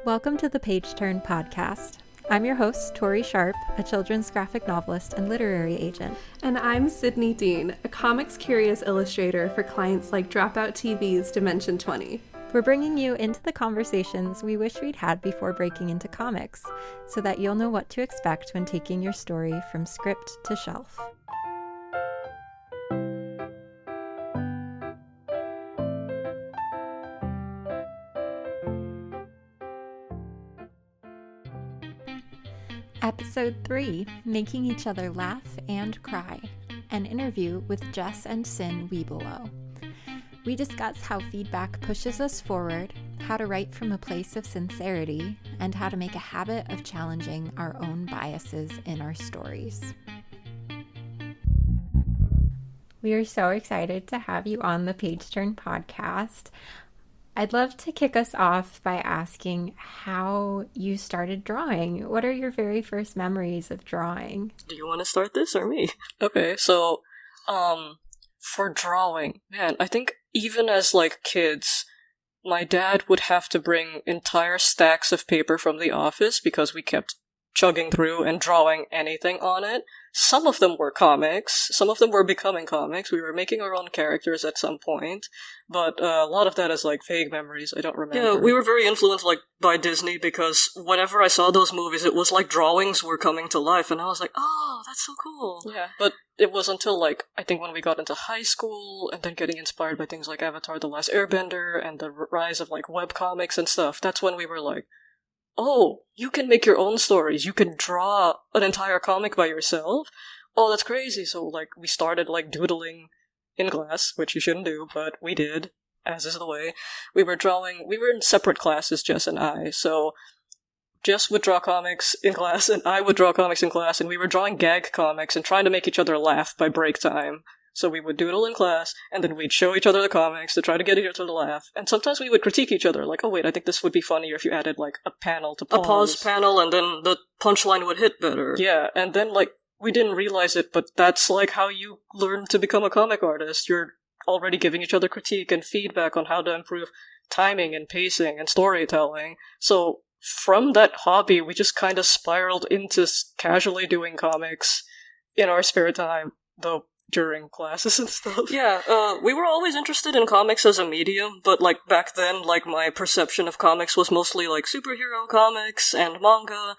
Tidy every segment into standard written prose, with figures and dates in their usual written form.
Welcome to the Page Turn podcast. I'm your host, Tori Sharp, a children's graphic novelist and literary agent. And I'm Sydney Dean, a comics-curious illustrator for clients like Dropout TV's Dimension 20. We're bringing you into the conversations we wish we'd had before breaking into comics, so that you'll know what to expect when taking your story from script to shelf. Episode 3, Making Each Other Laugh and Cry, an interview with Jes and Cin Wibowo. We discuss how feedback pushes us forward, how to write from a place of sincerity, and how to make a habit of challenging our own biases in our stories. We are so excited to have you on the Page Turn podcast. I'd love to kick us off by asking how you started drawing. What are your very first memories of drawing? Do you want to start this or me? Okay, so, for drawing, man, I think even as, kids, my dad would have to bring entire stacks of paper from the office because we kept chugging through and drawing anything on it. Some of them were comics, some of them were becoming comics, we were making our own characters at some point, but a lot of that is, vague memories, I don't remember. Yeah, we were very influenced, by Disney, because whenever I saw those movies, it was like drawings were coming to life, and I was like, oh, that's so cool. Yeah, but it was until, I think when we got into high school, and then getting inspired by things like Avatar: The Last Airbender, and the rise of, webcomics and stuff, that's when we were like, oh, you can make your own stories. You can draw an entire comic by yourself. Oh, that's crazy. So, we started, doodling in class, which you shouldn't do, but we did, as is the way. We were in separate classes, Jes and I, so Jes would draw comics in class, and I would draw comics in class, and we were drawing gag comics and trying to make each other laugh by break time. So we would doodle in class, and then we'd show each other the comics to try to get each other to laugh. And sometimes we would critique each other, oh wait, I think this would be funnier if you added, a panel to pause. A pause panel, and then the punchline would hit better. Yeah, and then, we didn't realize it, but that's, how you learn to become a comic artist. You're already giving each other critique and feedback on how to improve timing and pacing and storytelling. So, from that hobby, we just kind of spiraled into casually doing comics in our spare time, though during classes and stuff. Yeah, we were always interested in comics as a medium, but, back then, my perception of comics was mostly, superhero comics and manga,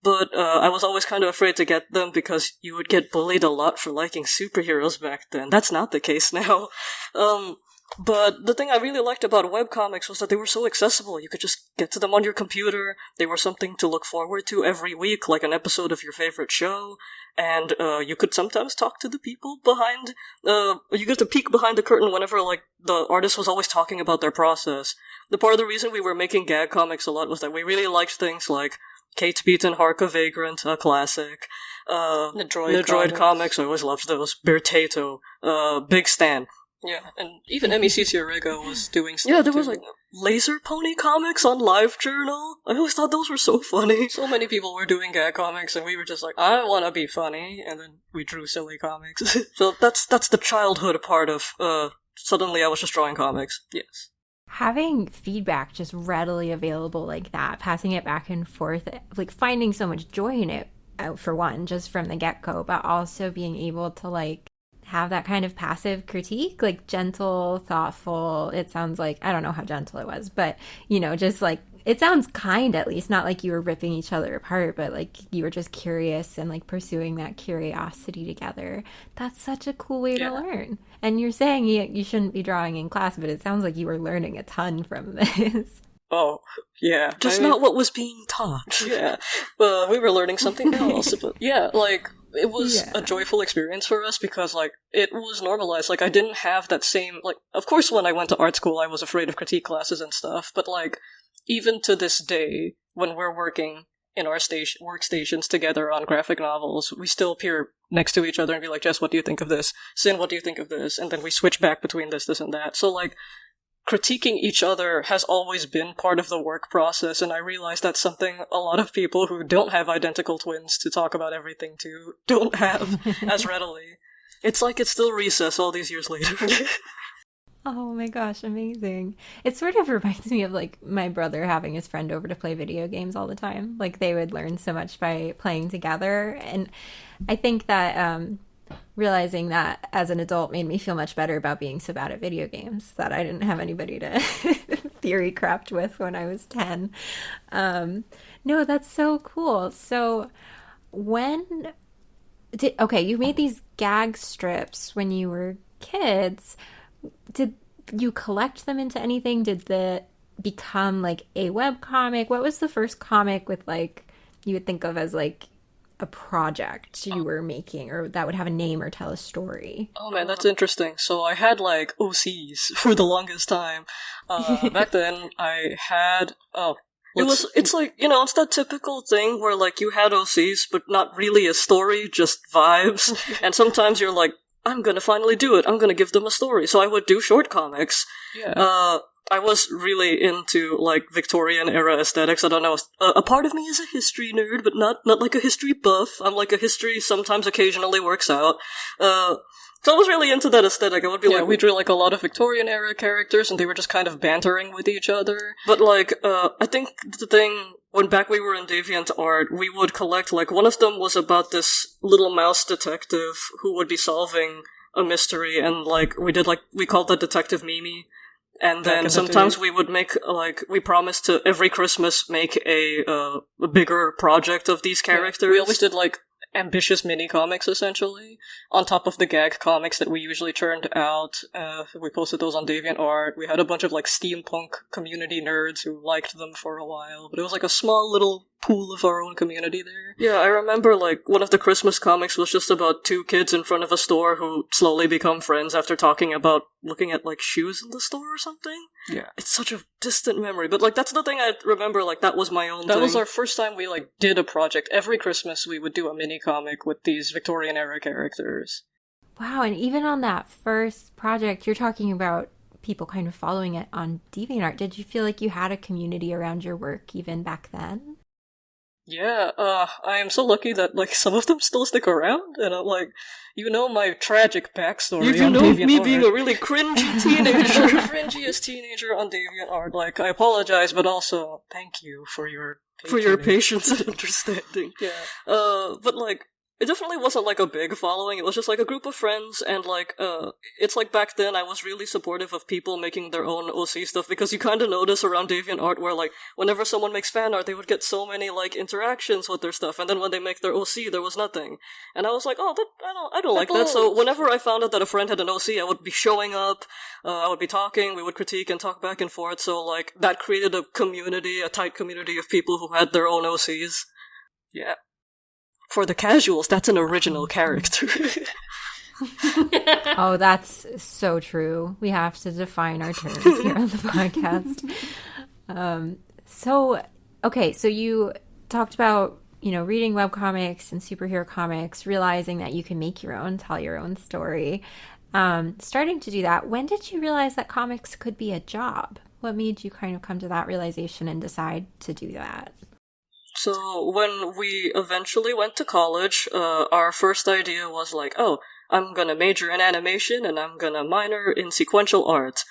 but, I was always kind of afraid to get them because you would get bullied a lot for liking superheroes back then. That's not the case now. But the thing I really liked about webcomics was that they were so accessible. You could just get to them on your computer. They were something to look forward to every week, like an episode of your favorite show. And you could sometimes talk to the people behind... you get to peek behind the curtain whenever, the artist was always talking about their process. The part of the reason we were making gag comics a lot was that we really liked things like Kate Beaton, Harka Vagrant, a classic. The Droid comics, I always loved those. Beartato, Big Stan. Yeah, and even MECC Orego was doing stuff. Yeah, there was Laser Pony comics on LiveJournal. I always thought those were so funny. So many people were doing gag comics, and we were just I want to be funny, and then we drew silly comics. So that's the childhood part of, suddenly I was just drawing comics. Yes. Having feedback just readily available like that, passing it back and forth, finding so much joy in it, for one, just from the get-go, but also being able to, have that kind of passive critique, gentle, thoughtful. It sounds I don't know how gentle it was, but, just it sounds kind, at least, not you were ripping each other apart, but you were just curious and pursuing that curiosity together. That's such a cool way to learn. And you're saying you shouldn't be drawing in class, but it sounds like you were learning a ton from this. Oh, yeah. Just not what was being taught. Yeah. Well, we were learning something else, but yeah, it was a joyful experience for us because, it was normalized. I didn't have that same, of course when I went to art school I was afraid of critique classes and stuff, but, even to this day, when we're working in our workstations together on graphic novels, we still peer next to each other and be like, Jes, what do you think of this? Cin, what do you think of this? And then we switch back between this and that. So, critiquing each other has always been part of the work process, and I realize that's something a lot of people who don't have identical twins to talk about everything to don't have as readily. It's it's still recess all these years later. Oh my gosh, amazing. It sort of reminds me of like my brother having his friend over to play video games all the time. Like they would learn so much by playing together. And I think that realizing that as an adult made me feel much better about being so bad at video games that I didn't have anybody to theory craft with when I was 10. No, that's so cool. So okay, you made these gag strips when you were kids. Did you collect them into anything? Did the become like a web comic? What was the first comic with like you would think of as like a project you were making or that would have a name or tell a story? Oh man, that's interesting. So I had like OCs for the longest time. Back then I had it's like, you know, it's that typical thing where like you had OCs but not really a story, just vibes. And sometimes you're like, I'm gonna finally do it. I'm gonna give them a story. So I would do short comics. Yeah. I was really into, like, Victorian era aesthetics. I don't know. A part of me is a history nerd, but not like a history buff. I'm like a history sometimes occasionally works out. So I was really into that aesthetic. I would be like, we drew like a lot of Victorian era characters and they were just kind of bantering with each other. But like, I think the thing, when back we were in DeviantArt, we would collect, like, one of them was about this little mouse detective who would be solving a mystery and like, we called that Detective Mimi. And then sometimes we would make, like, we promised to every Christmas make a bigger project of these characters. We always did, like, ambitious mini-comics, essentially, on top of the gag comics that we usually churned out. We posted those on DeviantArt. We had a bunch of, like, steampunk community nerds who liked them for a while, but it was, like, a small little pool of our own community there. Yeah, I remember, like, one of the Christmas comics was just about two kids in front of a store who slowly become friends after talking about looking at, like, shoes in the store or something. Yeah. It's such a distant memory, but, like, that's the thing I remember, like, that was my own thing. That was our first time we, like, did a project. Every Christmas we would do a mini-comic with these Victorian-era characters. Wow, and even on that first project, you're talking about people kind of following it on DeviantArt. Did you feel like you had a community around your work even back then? Yeah, I am so lucky that, like, some of them still stick around, and I'm like, you know my tragic backstory you on DeviantArt. You know me being a really cringy teenager. Cringiest teenager on DeviantArt. Like, I apologize, but also, thank you for your patronage. For your patience and understanding. Yeah. But, like, it definitely wasn't, like, a big following. It was just, like, a group of friends, and, like, it's like back then I was really supportive of people making their own OC stuff, because you kind of notice around DeviantArt where, like, whenever someone makes fan art, they would get so many, like, interactions with their stuff, and then when they make their OC, there was nothing. And I was like, oh, I don't like that. So whenever I found out that a friend had an OC, I would be showing up, I would be talking, we would critique and talk back and forth, so, like, that created a community, a tight community of people who had their own OCs. Yeah. For the casuals, that's an original character. Oh, that's so true. We have to define our terms here on the podcast. So you talked about, you know, reading webcomics and superhero comics, realizing that you can make your own, tell your own story. Starting to do that, when did you realize that comics could be a job? What made you kind of come to that realization and decide to do that? So, when we eventually went to college, our first idea was like, oh, I'm gonna major in animation and I'm gonna minor in sequential art.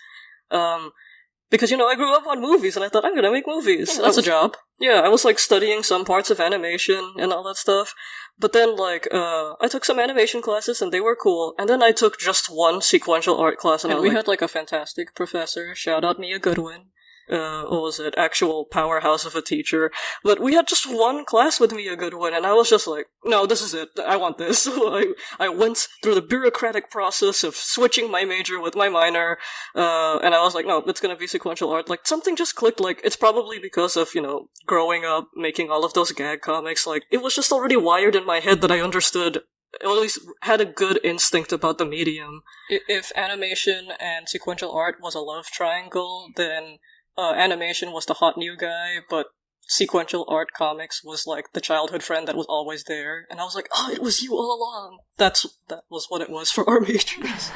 Because, you know, I grew up on movies and I thought, I'm gonna make movies. That's a job. Yeah, I was, like, studying some parts of animation and all that stuff. But then, like, I took some animation classes and they were cool. And then I took just one sequential art class and we had, like, a fantastic professor. Shout out Mia Goodwin. What was it? Actual powerhouse of a teacher. But we had just one class with Mia Goodwin, and I was just like, no, this is it. I want this. So I went through the bureaucratic process of switching my major with my minor, and I was like, no, it's gonna be sequential art. Like, something just clicked. Like, it's probably because of, you know, growing up, making all of those gag comics. Like, it was just already wired in my head that I understood, or at least had a good instinct about the medium. If animation and sequential art was a love triangle, then animation was the hot new guy, but sequential art comics was like the childhood friend that was always there. And I was like, oh, it was you all along. That was what it was for our majors.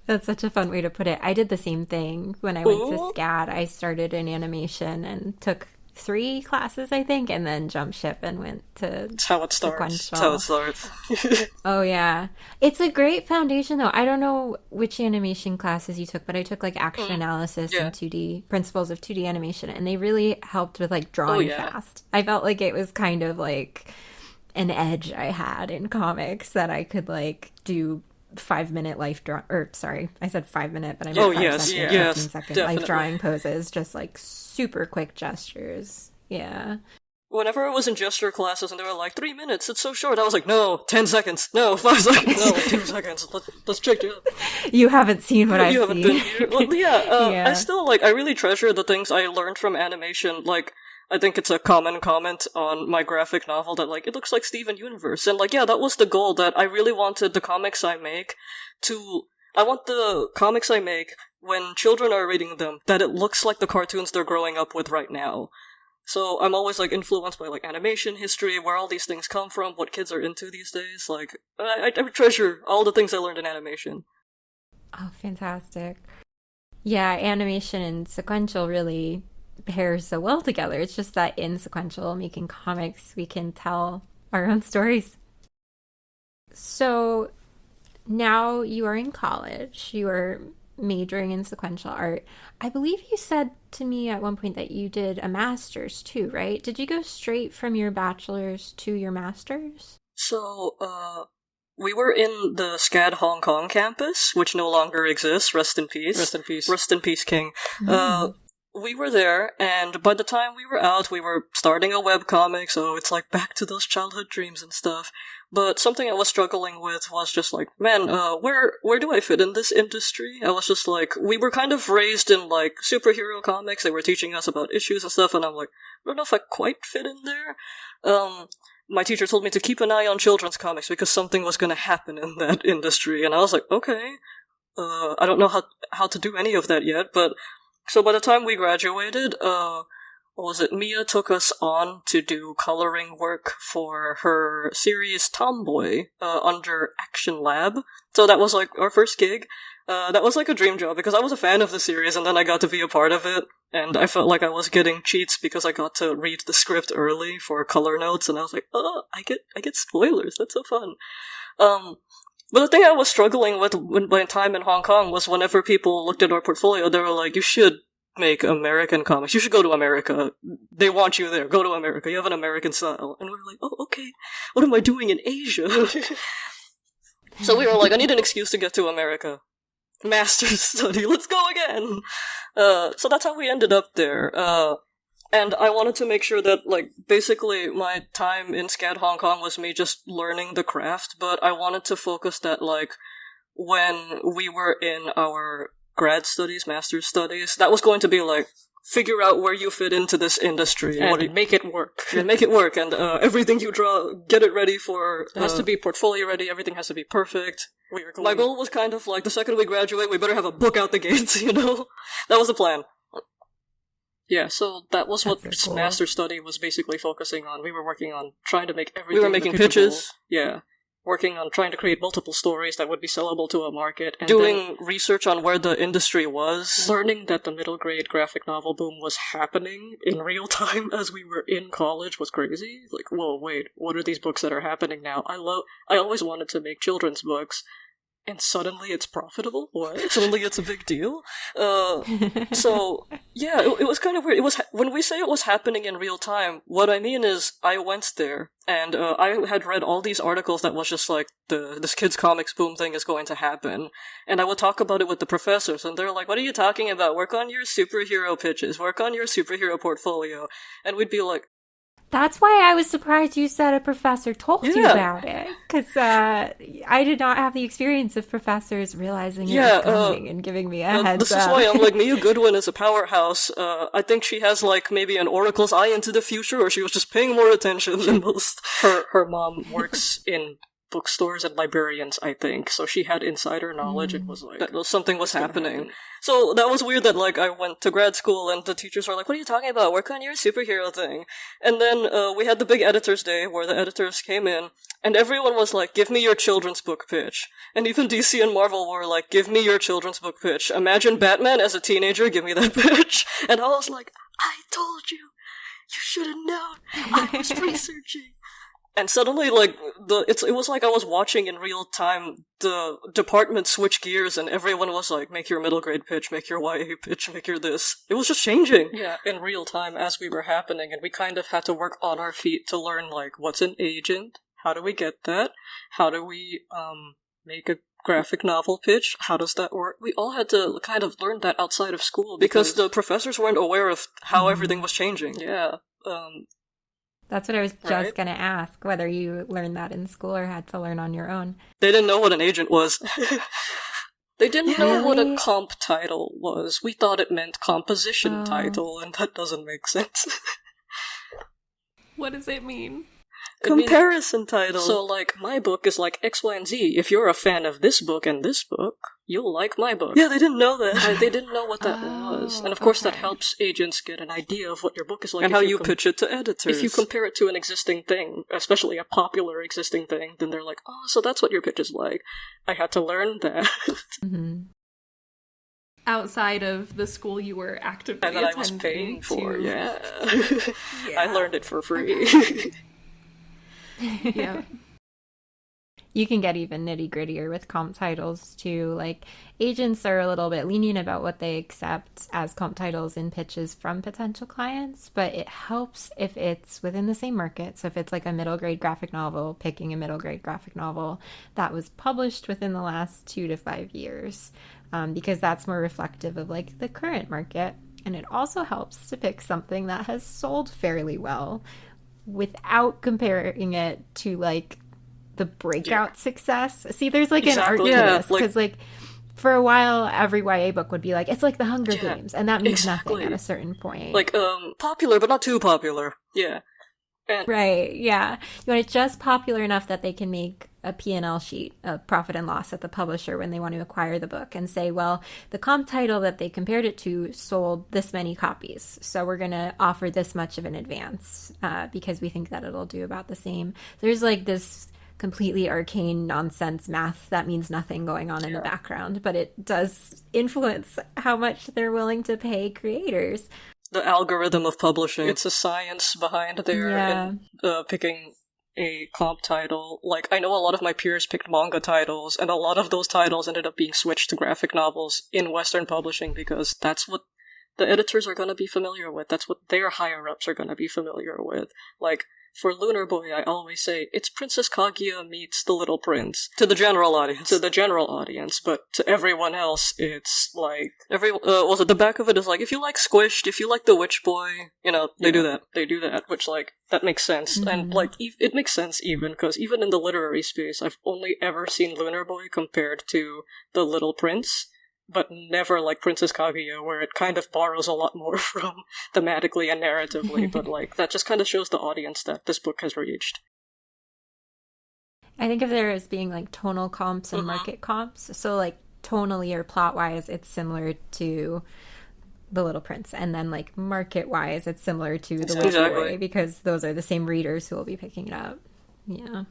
That's such a fun way to put it. I did the same thing when I went to SCAD. I started in animation and took 3 classes, I think, and then jumped ship and went to That's how it starts. sequential. That's how it starts. Oh, yeah. It's a great foundation, though. I don't know which animation classes you took, but I took like action analysis and 2D, principles of 2D animation, and they really helped with like drawing fast. I felt like it was kind of like an edge I had in comics that I could like do 5-minute life draw, or sorry, I said 5-minute, but I meant 15-second life drawing poses, just like super quick gestures. Yeah. Whenever I was in gesture classes and they were like, 3 minutes, it's so short, I was like, no, 10 seconds, no, 5 seconds, no, 2 seconds, let's check it out. You haven't seen what I've You seen. haven't been here. Well, I still, like, I really treasure the things I learned from animation, like, I think it's a common comment on my graphic novel that, like, it looks like Steven Universe. And, like, yeah, that was the goal, that I really wanted the comics I make I want the comics I make, when children are reading them, that it looks like the cartoons they're growing up with right now. So I'm always, like, influenced by, like, animation history, where all these things come from, what kids are into these days. Like, I treasure all the things I learned in animation. Oh, fantastic. Yeah, animation and sequential really pair so well together. It's just that in sequential making comics, we can tell our own stories. So now you are in college, you are majoring in sequential art. I believe you said to me at one point that you did a master's too, right? Did you go straight from your bachelor's to your master's? So, we were in the SCAD Hong Kong campus, which no longer exists. Rest in peace. Rest in peace. Rest in peace, King. We were there, and by the time we were out, we were starting a webcomic, so it's like back to those childhood dreams and stuff. But something I was struggling with was just like, man, where do I fit in this industry? I was just like, we were kind of raised in like superhero comics, they were teaching us about issues and stuff, and I'm like, I don't know if I quite fit in there. My teacher told me to keep an eye on children's comics because something was gonna happen in that industry, and I was like, okay. I don't know how to do any of that yet, but so by the time we graduated, Mia took us on to do coloring work for her series Tomboy, under Action Lab. So that was like our first gig. That was like a dream job because I was a fan of the series and then I got to be a part of it. And I felt like I was getting cheats because I got to read the script early for color notes, and I was like, oh, I get spoilers, that's so fun. But the thing I was struggling with my time in Hong Kong was whenever people looked at our portfolio, they were like, you should make American comics. You should go to America. They want you there. Go to America. You have an American style. And we were like, oh, okay. What am I doing in Asia? So we were like, I need an excuse to get to America. Master's study. Let's go again. So that's how we ended up there. And I wanted to make sure that, like, basically my time in SCAD Hong Kong was me just learning the craft, but I wanted to focus that, like, when we were in our grad studies, master's studies, that was going to be, like, figure out where you fit into this industry. And make it work. And make it work, and everything you draw, get it ready for... It has to be portfolio ready, everything has to be perfect. My goal was kind of like, the second we graduate, we better have a book out the gates, you know? That was the plan. Yeah, so that was what cool. master study was basically focusing on. We were working on trying to make everything... We were making pitches. Yeah. Working on trying to create multiple stories that would be sellable to a market. And doing research on where the industry was. Learning that the middle grade graphic novel boom was happening in real time as we were in college was crazy. Like, whoa, wait, what are these books that are happening now? I always wanted to make children's books. And suddenly it's profitable? What? Suddenly it's a big deal? So, yeah, it was kind of weird. It was, when we say it was happening in real time, what I mean is, I went there, and I had read all these articles that was just like, this kids' comics boom thing is going to happen. And I would talk about it with the professors, and they're like, what are you talking about? Work on your superhero pitches. Work on your superhero portfolio. And we'd be like, that's why I was surprised you said a professor told you about it. Because I did not have the experience of professors realizing it was coming and giving me a heads up. This is why I'm like, Mia Goodwin is a powerhouse. I think she has like maybe an oracle's eye into the future, or she was just paying more attention than most. Her mom works in bookstores and librarians, I think. So she had insider knowledge. It was like, something was happening. So that was weird that, like, I went to grad school and the teachers were like, what are you talking about? Work on your superhero thing. And then we had the big editors day where the editors came in and everyone was like, give me your children's book pitch. And even DC and Marvel were like, give me your children's book pitch. Imagine Batman as a teenager, give me that pitch. And I was like, I told you. should have known. I was researching. And suddenly, like, it was like I was watching in real time the department switch gears, and everyone was like, make your middle grade pitch, make your YA pitch, make your this. It was just changing. Yeah, in real time as we were happening, and we kind of had to work on our feet to learn, like, what's an agent? How do we get that? How do we, make a graphic novel pitch? How does that work? We all had to kind of learn that outside of school because the professors weren't aware of how everything was changing. Yeah. That's what I was just going to ask, whether you learned that in school or had to learn on your own. They didn't know what an agent was. They didn't know what a comp title was. We thought it meant composition title, and that doesn't make sense. What does it mean? Comparison title. So, like, my book is like X, Y, and Z. If you're a fan of this book and this book, you'll like my book. Yeah, they didn't know that. They didn't know what that was. And of course that helps agents get an idea of what your book is like. And how you pitch it to editors. If you compare it to an existing thing, especially a popular existing thing, then they're like, oh, so that's what your pitch is like. I had to learn that. Outside of the school you were actively and that I was paying for, yeah. I learned it for free. Yeah. You can get even nitty-grittier with comp titles too. Like, agents are a little bit lenient about what they accept as comp titles in pitches from potential clients, but it helps if it's within the same market. So if it's like a middle grade graphic novel, picking a middle grade graphic novel that was published within the last 2 to 5 years, because that's more reflective of like the current market. And it also helps to pick something that has sold fairly well without comparing it to like the breakout success. See, there's like an art to this, because like for a while every YA book would be like, it's like the Hunger Games, and that means nothing at a certain point. Like popular but not too popular. Yeah. Right, yeah. You want it just popular enough that they can make a P&L sheet of profit and loss at the publisher when they want to acquire the book and say, well, the comp title that they compared it to sold this many copies, so we're going to offer this much of an advance because we think that it'll do about the same. There's like this completely arcane nonsense math that means nothing going on in the background, but it does influence how much they're willing to pay creators. The algorithm of publishing. It's a science behind there picking a comp title. Like, I know a lot of my peers picked manga titles, and a lot of those titles ended up being switched to graphic novels in Western publishing because that's what the editors are going to be familiar with. That's what their higher-ups are going to be familiar with. Like, for Lunar Boy, I always say, it's Princess Kaguya meets The Little Prince. To the general audience. To the general audience, but to everyone else, it's like, the back of it is like, if you like Squished, if you like The Witch Boy, you know, they do that. They do that, which, like, that makes sense. Mm-hmm. And, like, it makes sense even, because even in the literary space, I've only ever seen Lunar Boy compared to The Little Prince, but never like Princess Kaguya, where it kind of borrows a lot more from thematically and narratively, but like that just kind of shows the audience that this book has reached. I think of there as being like tonal comps and market comps. So like tonally or plot-wise, it's similar to The Little Prince, and then like market-wise, it's similar to The Witch Boy, because those are the same readers who will be picking it up. Yeah.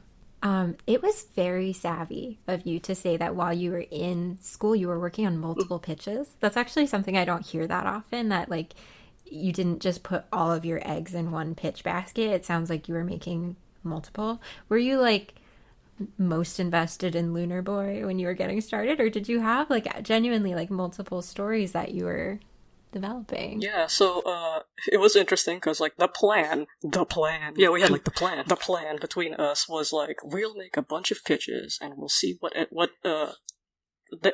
It was very savvy of you to say that while you were in school, you were working on multiple pitches. That's actually something I don't hear that often, that like you didn't just put all of your eggs in one pitch basket. It sounds like you were making multiple. Were you like most invested in Lunar Boy when you were getting started, or did you have like genuinely like multiple stories that you were developing? Yeah, so it was interesting because like the plan yeah, we had like the plan between us was like, we'll make a bunch of pitches and we'll see what the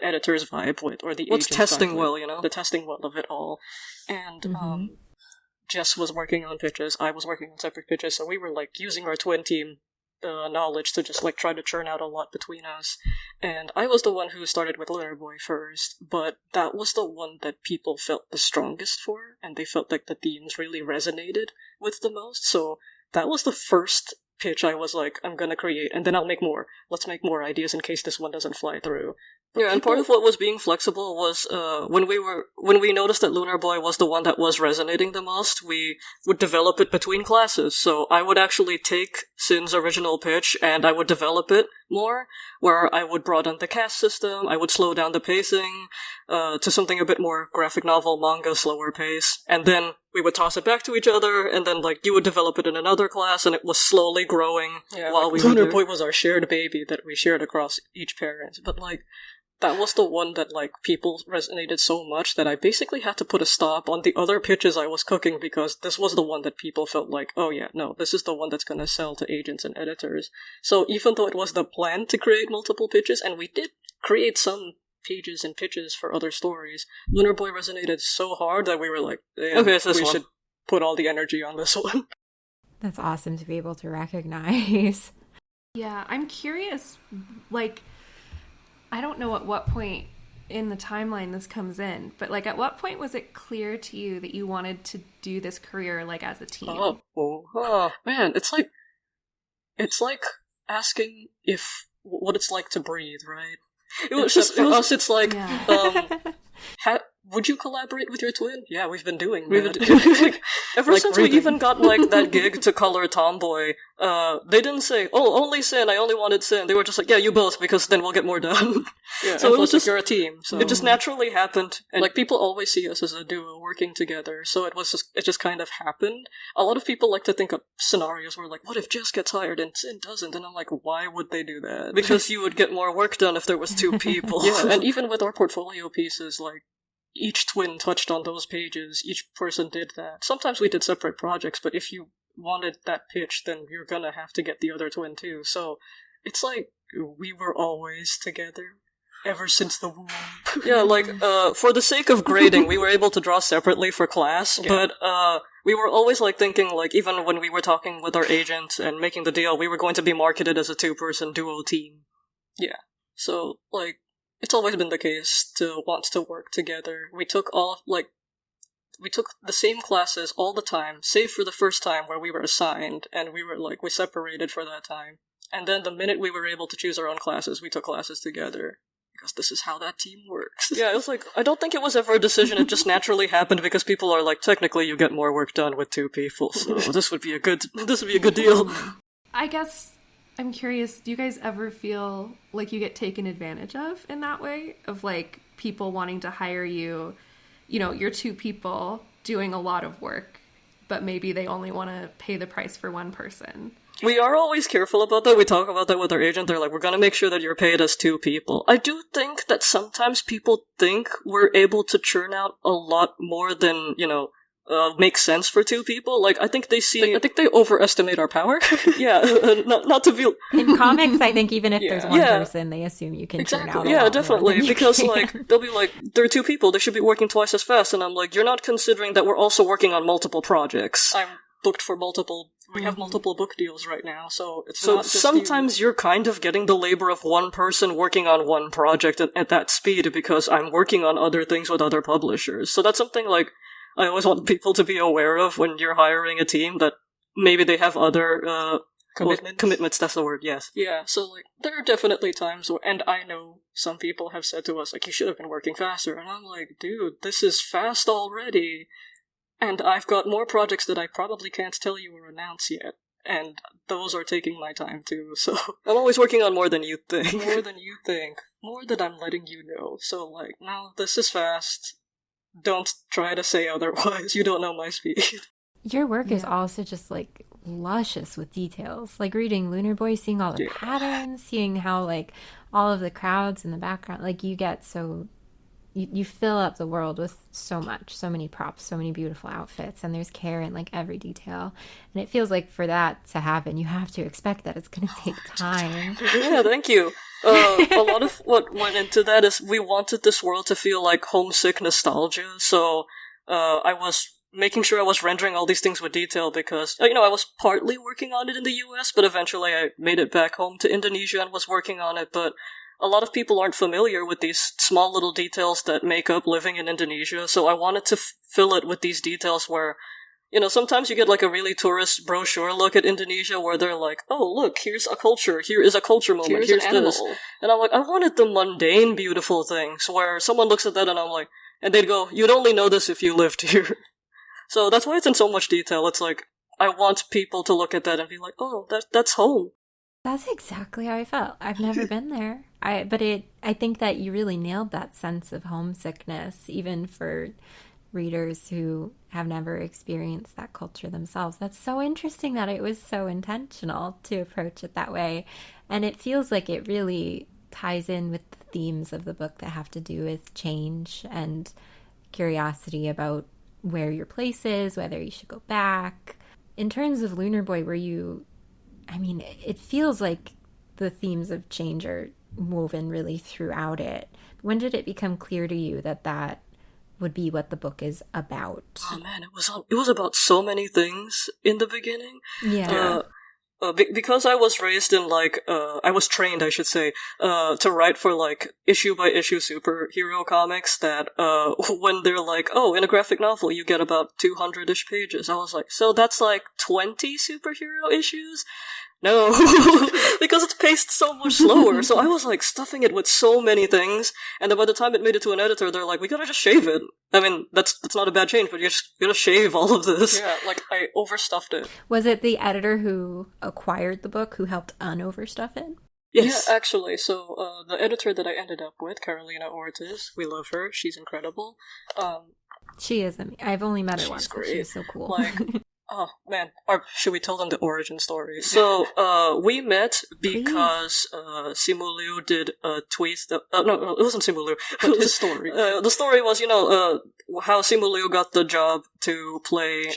editors vibe with, or the what's testing well, you know, the testing well of it all. And Jes was working on pitches, I was working on separate pitches, so we were like using our twin team knowledge to just like try to churn out a lot between us. And I was the one who started with Lunar Boy first, but that was the one that people felt the strongest for, and they felt like the themes really resonated with the most. So that was the first pitch I was like, I'm gonna create, and then I'll make more. Let's make more ideas in case this one doesn't fly through. Yeah, and part of what was being flexible was when we noticed that Lunar Boy was the one that was resonating the most, we would develop it between classes. So I would actually take Cin's original pitch and I would develop it more, where I would broaden the cast system, I would slow down the pacing, to something a bit more graphic novel, manga, slower pace, and then we would toss it back to each other, and then, like, you would develop it in another class, and it was slowly growing while we were Lunar there. Boy was our shared baby that we shared across each parent, but, like, that was the one that, like, people resonated so much that I basically had to put a stop on the other pitches I was cooking because this was the one that people felt like, oh yeah, no, this is the one that's gonna sell to agents and editors. So even though it was the plan to create multiple pitches, and we did create some pages and pitches for other stories, Lunar Boy resonated so hard that we were like, Okay, it's this we one. should put all the energy on this one. That's awesome to be able to recognize. Yeah, I'm curious, like, I don't know at what point in the timeline this comes in, but, like, at what point was it clear to you that you wanted to do this career, like, as a team? Oh, man, it's like asking what it's like to breathe, right? For us, it's like, Yeah. would you collaborate with your twin? Yeah, we've been doing We've that. been Like, ever Like since breathing. we even got, like, that gig to color Tomboy, they didn't say, oh, only Cin, I only wanted Cin. They were just like, yeah, you both, because then we'll get more done. Yeah, So and it was plus, like, just- you're a team, so It just naturally happened, and like people always see us as a duo working together, so it just kind of happened. A lot of people like to think of scenarios where, like, what if Jes gets hired and Cin doesn't? And I'm like, why would they do that? because you would get more work done if there was two people. Yeah, and even with our portfolio pieces, like, each twin touched on those pages, each person did that. Sometimes we did separate projects, but if you wanted that pitch, then you're gonna have to get the other twin too. So it's like we were always together ever since the womb. Yeah, like, for the sake of grading, we were able to draw separately for class, Yeah. but, we were always, like, thinking, like, even when we were talking with our agent and making the deal, we were going to be marketed as a two-person duo team. Yeah. So, like, it's always been the case to want to work together. We took the same classes all the time, save for the first time where we were assigned, and we separated for that time. And then the minute we were able to choose our own classes, we took classes together. Because this is how that team works. Yeah, it was like, I don't think it was ever a decision, it just naturally happened because people are like, technically you get more work done with two people, so this would be a good deal. I guess I'm curious, do you guys ever feel like you get taken advantage of in that way? Of, like, people wanting to hire you, you know, you're two people doing a lot of work, but maybe they only want to pay the price for one person. We are always careful about that. We talk about that with our agent. They're like, we're gonna make sure that you're paid as two people. I do think that sometimes people think we're able to churn out a lot more than, makes sense for two people. Like, I think they see... I think they overestimate our power. Yeah, not to feel... In comics, I think even if there's one Yeah. person, they assume you can turn Exactly. out a Yeah, lot more definitely, than you because, can. like, they'll be like, they're two people, they should be working twice as fast, and I'm like, you're not considering that we're also working on multiple projects. I'm booked for multiple... We have multiple book deals right now, so it's So not just sometimes you're kind of getting the labor of one person working on one project at that speed because I'm working on other things with other publishers. So that's something, like, I always want people to be aware of when you're hiring a team, that maybe they have other, commitments, that's the word, yes. Yeah, so, like, there are definitely times where, and I know some people have said to us, like, you should have been working faster, and I'm like, dude, this is fast already, and I've got more projects that I probably can't tell you or announce yet, and those are taking my time too, so... I'm always working on more than you think. More than you think. More than I'm letting you know, so, like, no, this is fast. Don't try to say otherwise, you don't know my speed. Your work is also just, like, luscious with details. Like, reading Lunar Boy, seeing all the patterns, seeing how, like, all of the crowds in the background, like, you get so... You fill up the world with so much, so many props, so many beautiful outfits, and there's care in, like, every detail. And it feels like for that to happen, you have to expect that it's going to take time. Yeah, thank you. A lot of what went into that is we wanted this world to feel like homesick nostalgia, so I was making sure I was rendering all these things with detail because, I was partly working on it in the US, but eventually I made it back home to Indonesia and was working on it, but a lot of people aren't familiar with these small little details that make up living in Indonesia, so I wanted to fill it with these details where, sometimes you get like a really tourist brochure look at Indonesia where they're like, oh, look, here's a culture, here is a culture moment, here's an this. animal. And I'm like, I wanted the mundane, beautiful things where someone looks at that and I'm like, and they'd go, you'd only know this if you lived here. So that's why it's in so much detail. It's like, I want people to look at that and be like, oh, that's home. That's exactly how I felt. I've never been there. I think that you really nailed that sense of homesickness, even for readers who have never experienced that culture themselves. That's so interesting that it was so intentional to approach it that way. And it feels like it really ties in with the themes of the book that have to do with change and curiosity about where your place is, whether you should go back. In terms of Lunar Boy, it feels like the themes of change are woven really throughout it. When did it become clear to you that that would be what the book is about? Oh man, it was about so many things in the beginning. Yeah. Because I was raised in I was trained, I should say, to write for issue by issue superhero comics. That when they're like, oh, in a graphic novel you get about 200-ish pages, I was like, so that's 20 superhero issues. No, because it's paced so much slower. So I was stuffing it with so many things, and then by the time it made it to an editor, they're like, "We gotta just shave it." I mean, that's not a bad change, but you gotta shave all of this. Yeah, I overstuffed it. Was it the editor who acquired the book who helped unoverstuff it? Yes, Yeah, actually. So the editor that I ended up with, Carolina Ortiz, we love her. She's incredible. She is. I've only met her She's once. great. She's so cool. Oh man, should we tell them the origin story? So, we met because Simu Liu did a tweet that... no, it wasn't Simu Liu. But his story. The story was, how Simu Liu got the job to play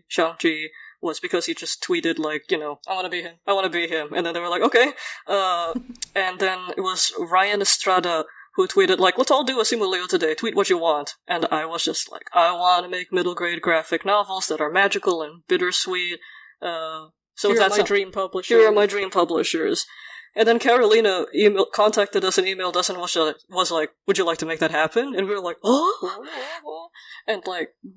Shang-Chi was because he just tweeted, I want to be him. I want to be him. And then they were like, okay. And then it was Ryan Estrada who tweeted, let's all do a Simu Liu today, tweet what you want. And I was just like, I want to make middle grade graphic novels that are magical and bittersweet. So Here that's are my dream publishers. Here are my dream publishers. And then Carolina contacted us and emailed us and was like, would you like to make that happen? And we were like, oh? And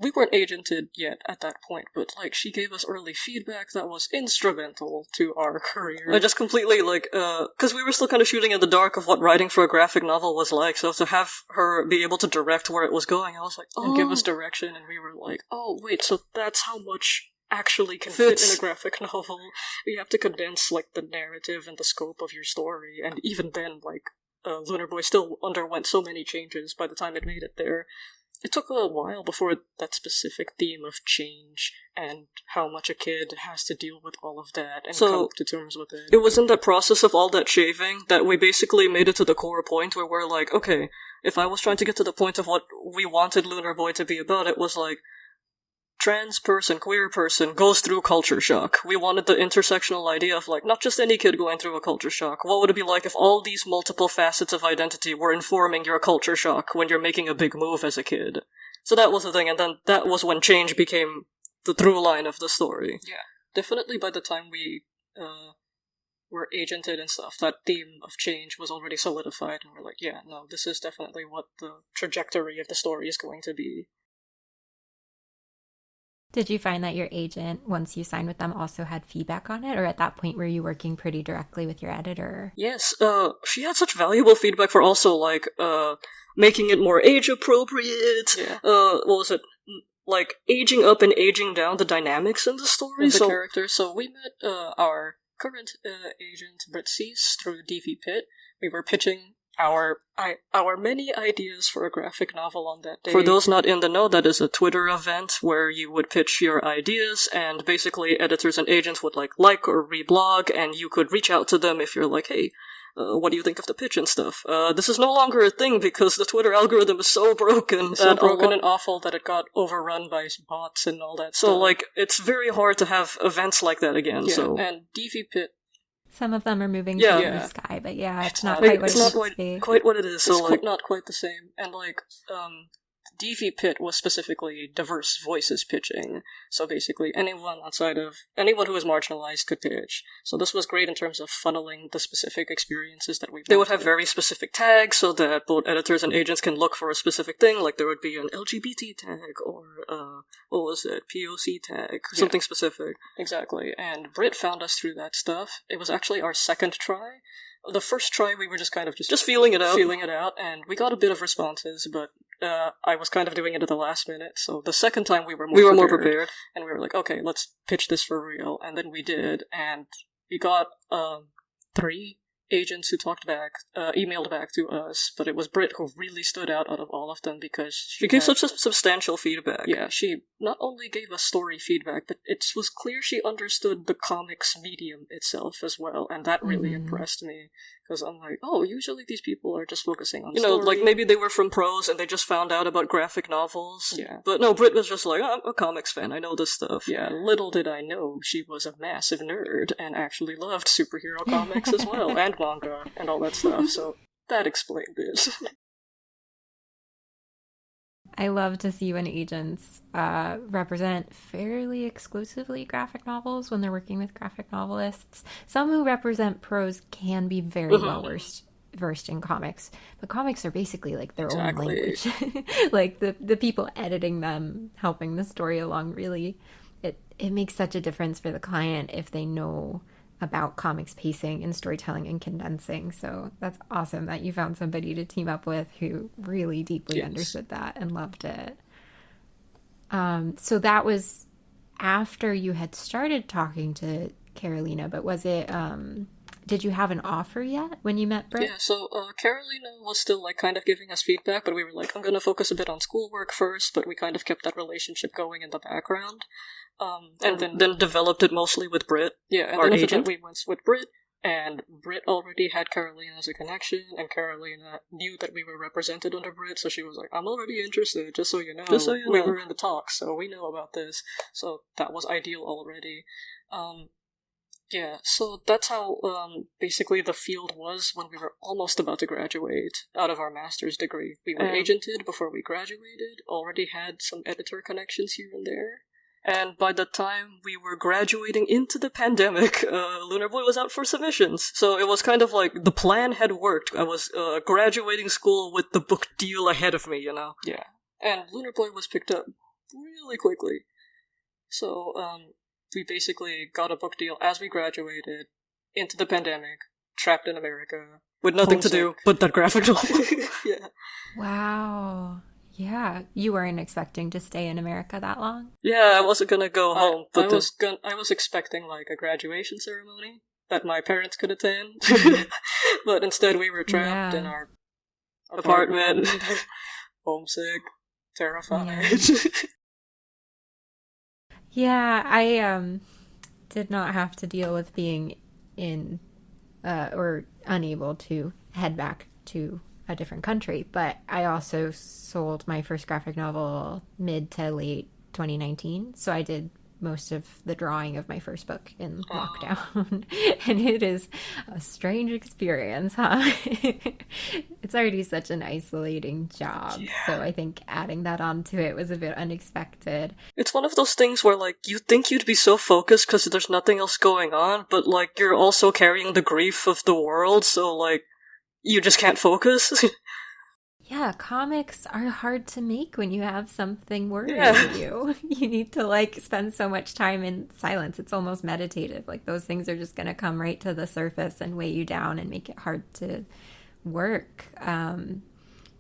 we weren't agented yet at that point, but she gave us early feedback that was instrumental to our career. I just completely because we were still kind of shooting in the dark of what writing for a graphic novel was like, so to have her be able to direct where it was going, I was like, and give us direction, and we were like, oh wait, so that's how much actually can fit in a graphic novel. You have to condense the narrative and the scope of your story, and even then Lunar Boy still underwent so many changes by the time it made it there. It took a while before that specific theme of change and how much a kid has to deal with all of that and come to terms with it. It was in the process of all that shaving that we basically made it to the core point where we're like, okay, if I was trying to get to the point of what we wanted Lunar Boy to be about, it was trans person, queer person goes through culture shock. We wanted the intersectional idea of not just any kid going through a culture shock. What would it be like if all these multiple facets of identity were informing your culture shock when you're making a big move as a kid? So that was the thing, and then that was when change became the through line of the story. Yeah, definitely by the time we were agented and stuff, that theme of change was already solidified, and we're like, yeah, no, this is definitely what the trajectory of the story is going to be. Did you find that your agent, once you signed with them, also had feedback on it? Or at that point, were you working pretty directly with your editor? Yes, she had such valuable feedback for also, making it more age-appropriate. Yeah. What was it? Aging up and aging down the dynamics in the story. And the characters. So we met our current agent, Britt Cease, through DV Pitt. We were pitching our many ideas for a graphic novel on that day. For those not in the know, that is a Twitter event where you would pitch your ideas, and basically editors and agents would like or reblog, and you could reach out to them if you're like, hey, what do you think of the pitch and stuff? This is no longer a thing because the Twitter algorithm is so broken. And awful that it got overrun by bots and all that so, stuff. it's very hard to have events like that again, yeah, so... And DV Pitt... Some of them are moving to the sky, but it's not quite what it used to be. Quite what it is. So it's not quite the same. And DV Pitt was specifically diverse voices pitching. So basically anyone who is marginalized could pitch. So this was great in terms of funneling the specific experiences that we... They would have very specific tags so that both editors and agents can look for a specific thing, there would be an LGBT tag or, what was it, POC tag, something specific. Exactly. And Britt found us through that stuff. It was actually our second try. The first try we were just kind of just feeling it out, and we got a bit of responses, but I was kind of doing it at the last minute, so the second time we were more prepared, and we were like, okay, let's pitch this for real, and then we did, and we got 3 agents who emailed back to us, but it was Brit who really stood out of all of them because She gave such substantial feedback. Yeah, she not only gave us story feedback, but it was clear she understood the comics medium itself as well, and that really impressed me, because I'm like, oh, usually these people are just focusing on story. Like maybe they were from prose and they just found out about graphic novels. Yeah. But no, Brit was just like, I'm a comics fan, I know this stuff. Yeah, little did I know she was a massive nerd and actually loved superhero comics as well, and manga, and all that stuff, so that explained it. I love to see when agents represent fairly exclusively graphic novels when they're working with graphic novelists. Some who represent prose can be very well versed in comics, but comics are basically like their own language. Like the people editing them, helping the story along, really, it makes such a difference for the client if they know about comics pacing and storytelling and condensing. So that's awesome that you found somebody to team up with who really deeply understood that and loved it. So that was after you had started talking to Carolina, but was it, did you have an offer yet when you met Brit? Yeah, so Carolina was still like kind of giving us feedback, but we were like, I'm gonna focus a bit on schoolwork first, but we kind of kept that relationship going in the background. And then developed it mostly with Brit. Yeah, and our then agent. we went with Brit, and Brit already had Carolina as a connection, and Carolina knew that we were represented under Brit, so she was like, I'm already interested, just so you know. We were in the talks, so we know about this. So that was ideal already. Yeah, so that's how basically the field was when we were almost about to graduate out of our master's degree. We were agented before we graduated, already had some editor connections here and there. And by the time we were graduating into the pandemic, Lunar Boy was out for submissions. So it was kind of like the plan had worked. I was graduating school with the book deal ahead of me, you know? Yeah. And Lunar Boy was picked up really quickly. So, we basically got a book deal as we graduated, into the pandemic, trapped in America. With nothing to do but that graphic novel. Yeah. Wow. Yeah, you weren't expecting to stay in America that long? Yeah, I wasn't gonna go home. But I was expecting like a graduation ceremony that my parents could attend, but instead we were trapped in our apartment, homesick, terrified. Yeah, I did not have to deal with being in or unable to head back to a different country, but I also sold my first graphic novel mid to late 2019, so I did most of the drawing of my first book in lockdown. And it is a strange experience, huh? It's already such an isolating job, so I think adding that onto it was a bit unexpected. It's one of those things where, like, you think you'd be so focused because there's nothing else going on, but, like, you're also carrying the grief of the world, so, like, you just can't focus. Yeah, comics are hard to make when you have something worrying you. You need to, like, spend so much time in silence. It's almost meditative. Like, those things are just going to come right to the surface and weigh you down and make it hard to work.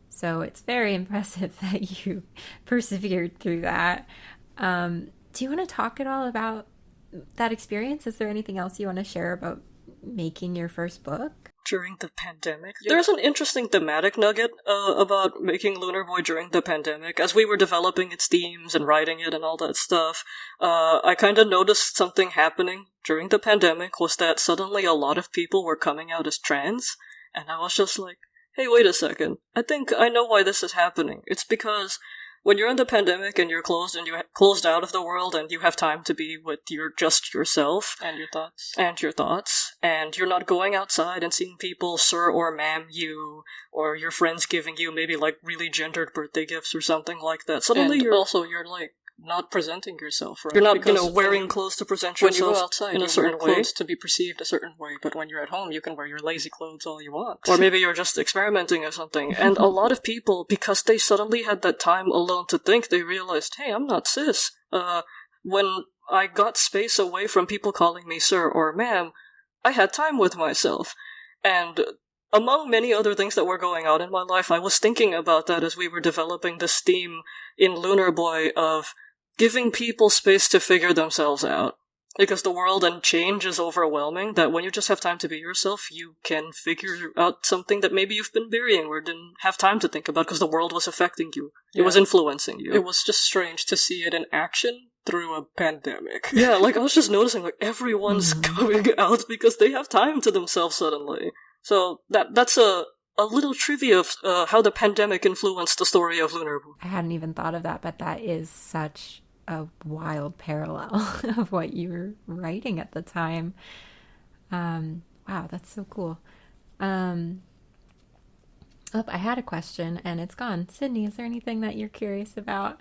So it's very impressive that you persevered through that. Do you want to talk at all about that experience? Is there anything else you want to share about making your first book? During the pandemic? Yeah. There's an interesting thematic nugget about making Lunar Boy during the pandemic. As we were developing its themes and writing it and all that stuff, I kind of noticed something happening during the pandemic was that suddenly a lot of people were coming out as trans, and I was just like, hey, wait a second. I think I know why this is happening. It's because when you're in the pandemic and you're closed and you're closed out of the world and you have time to be with just yourself and your thoughts, and you're not going outside and seeing people sir or ma'am you, or your friends giving you maybe like really gendered birthday gifts or something like that. Suddenly you're like not presenting yourself, right? You're not, wearing clothes to present yourself when you go outside, in a certain way. Clothes to be perceived a certain way, but when you're at home, you can wear your lazy clothes all you want. Or maybe you're just experimenting or something. And a lot of people, because they suddenly had that time alone to think, they realized, hey, I'm not cis. When I got space away from people calling me sir or ma'am, I had time with myself. And among many other things that were going on in my life, I was thinking about that as we were developing this theme in Lunar Boy of giving people space to figure themselves out. Because the world and change is overwhelming, that when you just have time to be yourself, you can figure out something that maybe you've been burying or didn't have time to think about because the world was affecting you. It was influencing you. It was just strange to see it in action through a pandemic. Yeah, like I was just noticing like everyone's coming out because they have time to themselves suddenly. So that's a little trivia of how the pandemic influenced the story of Lunar Boy. I hadn't even thought of that, but that is such a wild parallel of what you were writing at the time. Wow, that's so cool. I had a question and it's gone. Sydney, is there anything that you're curious about?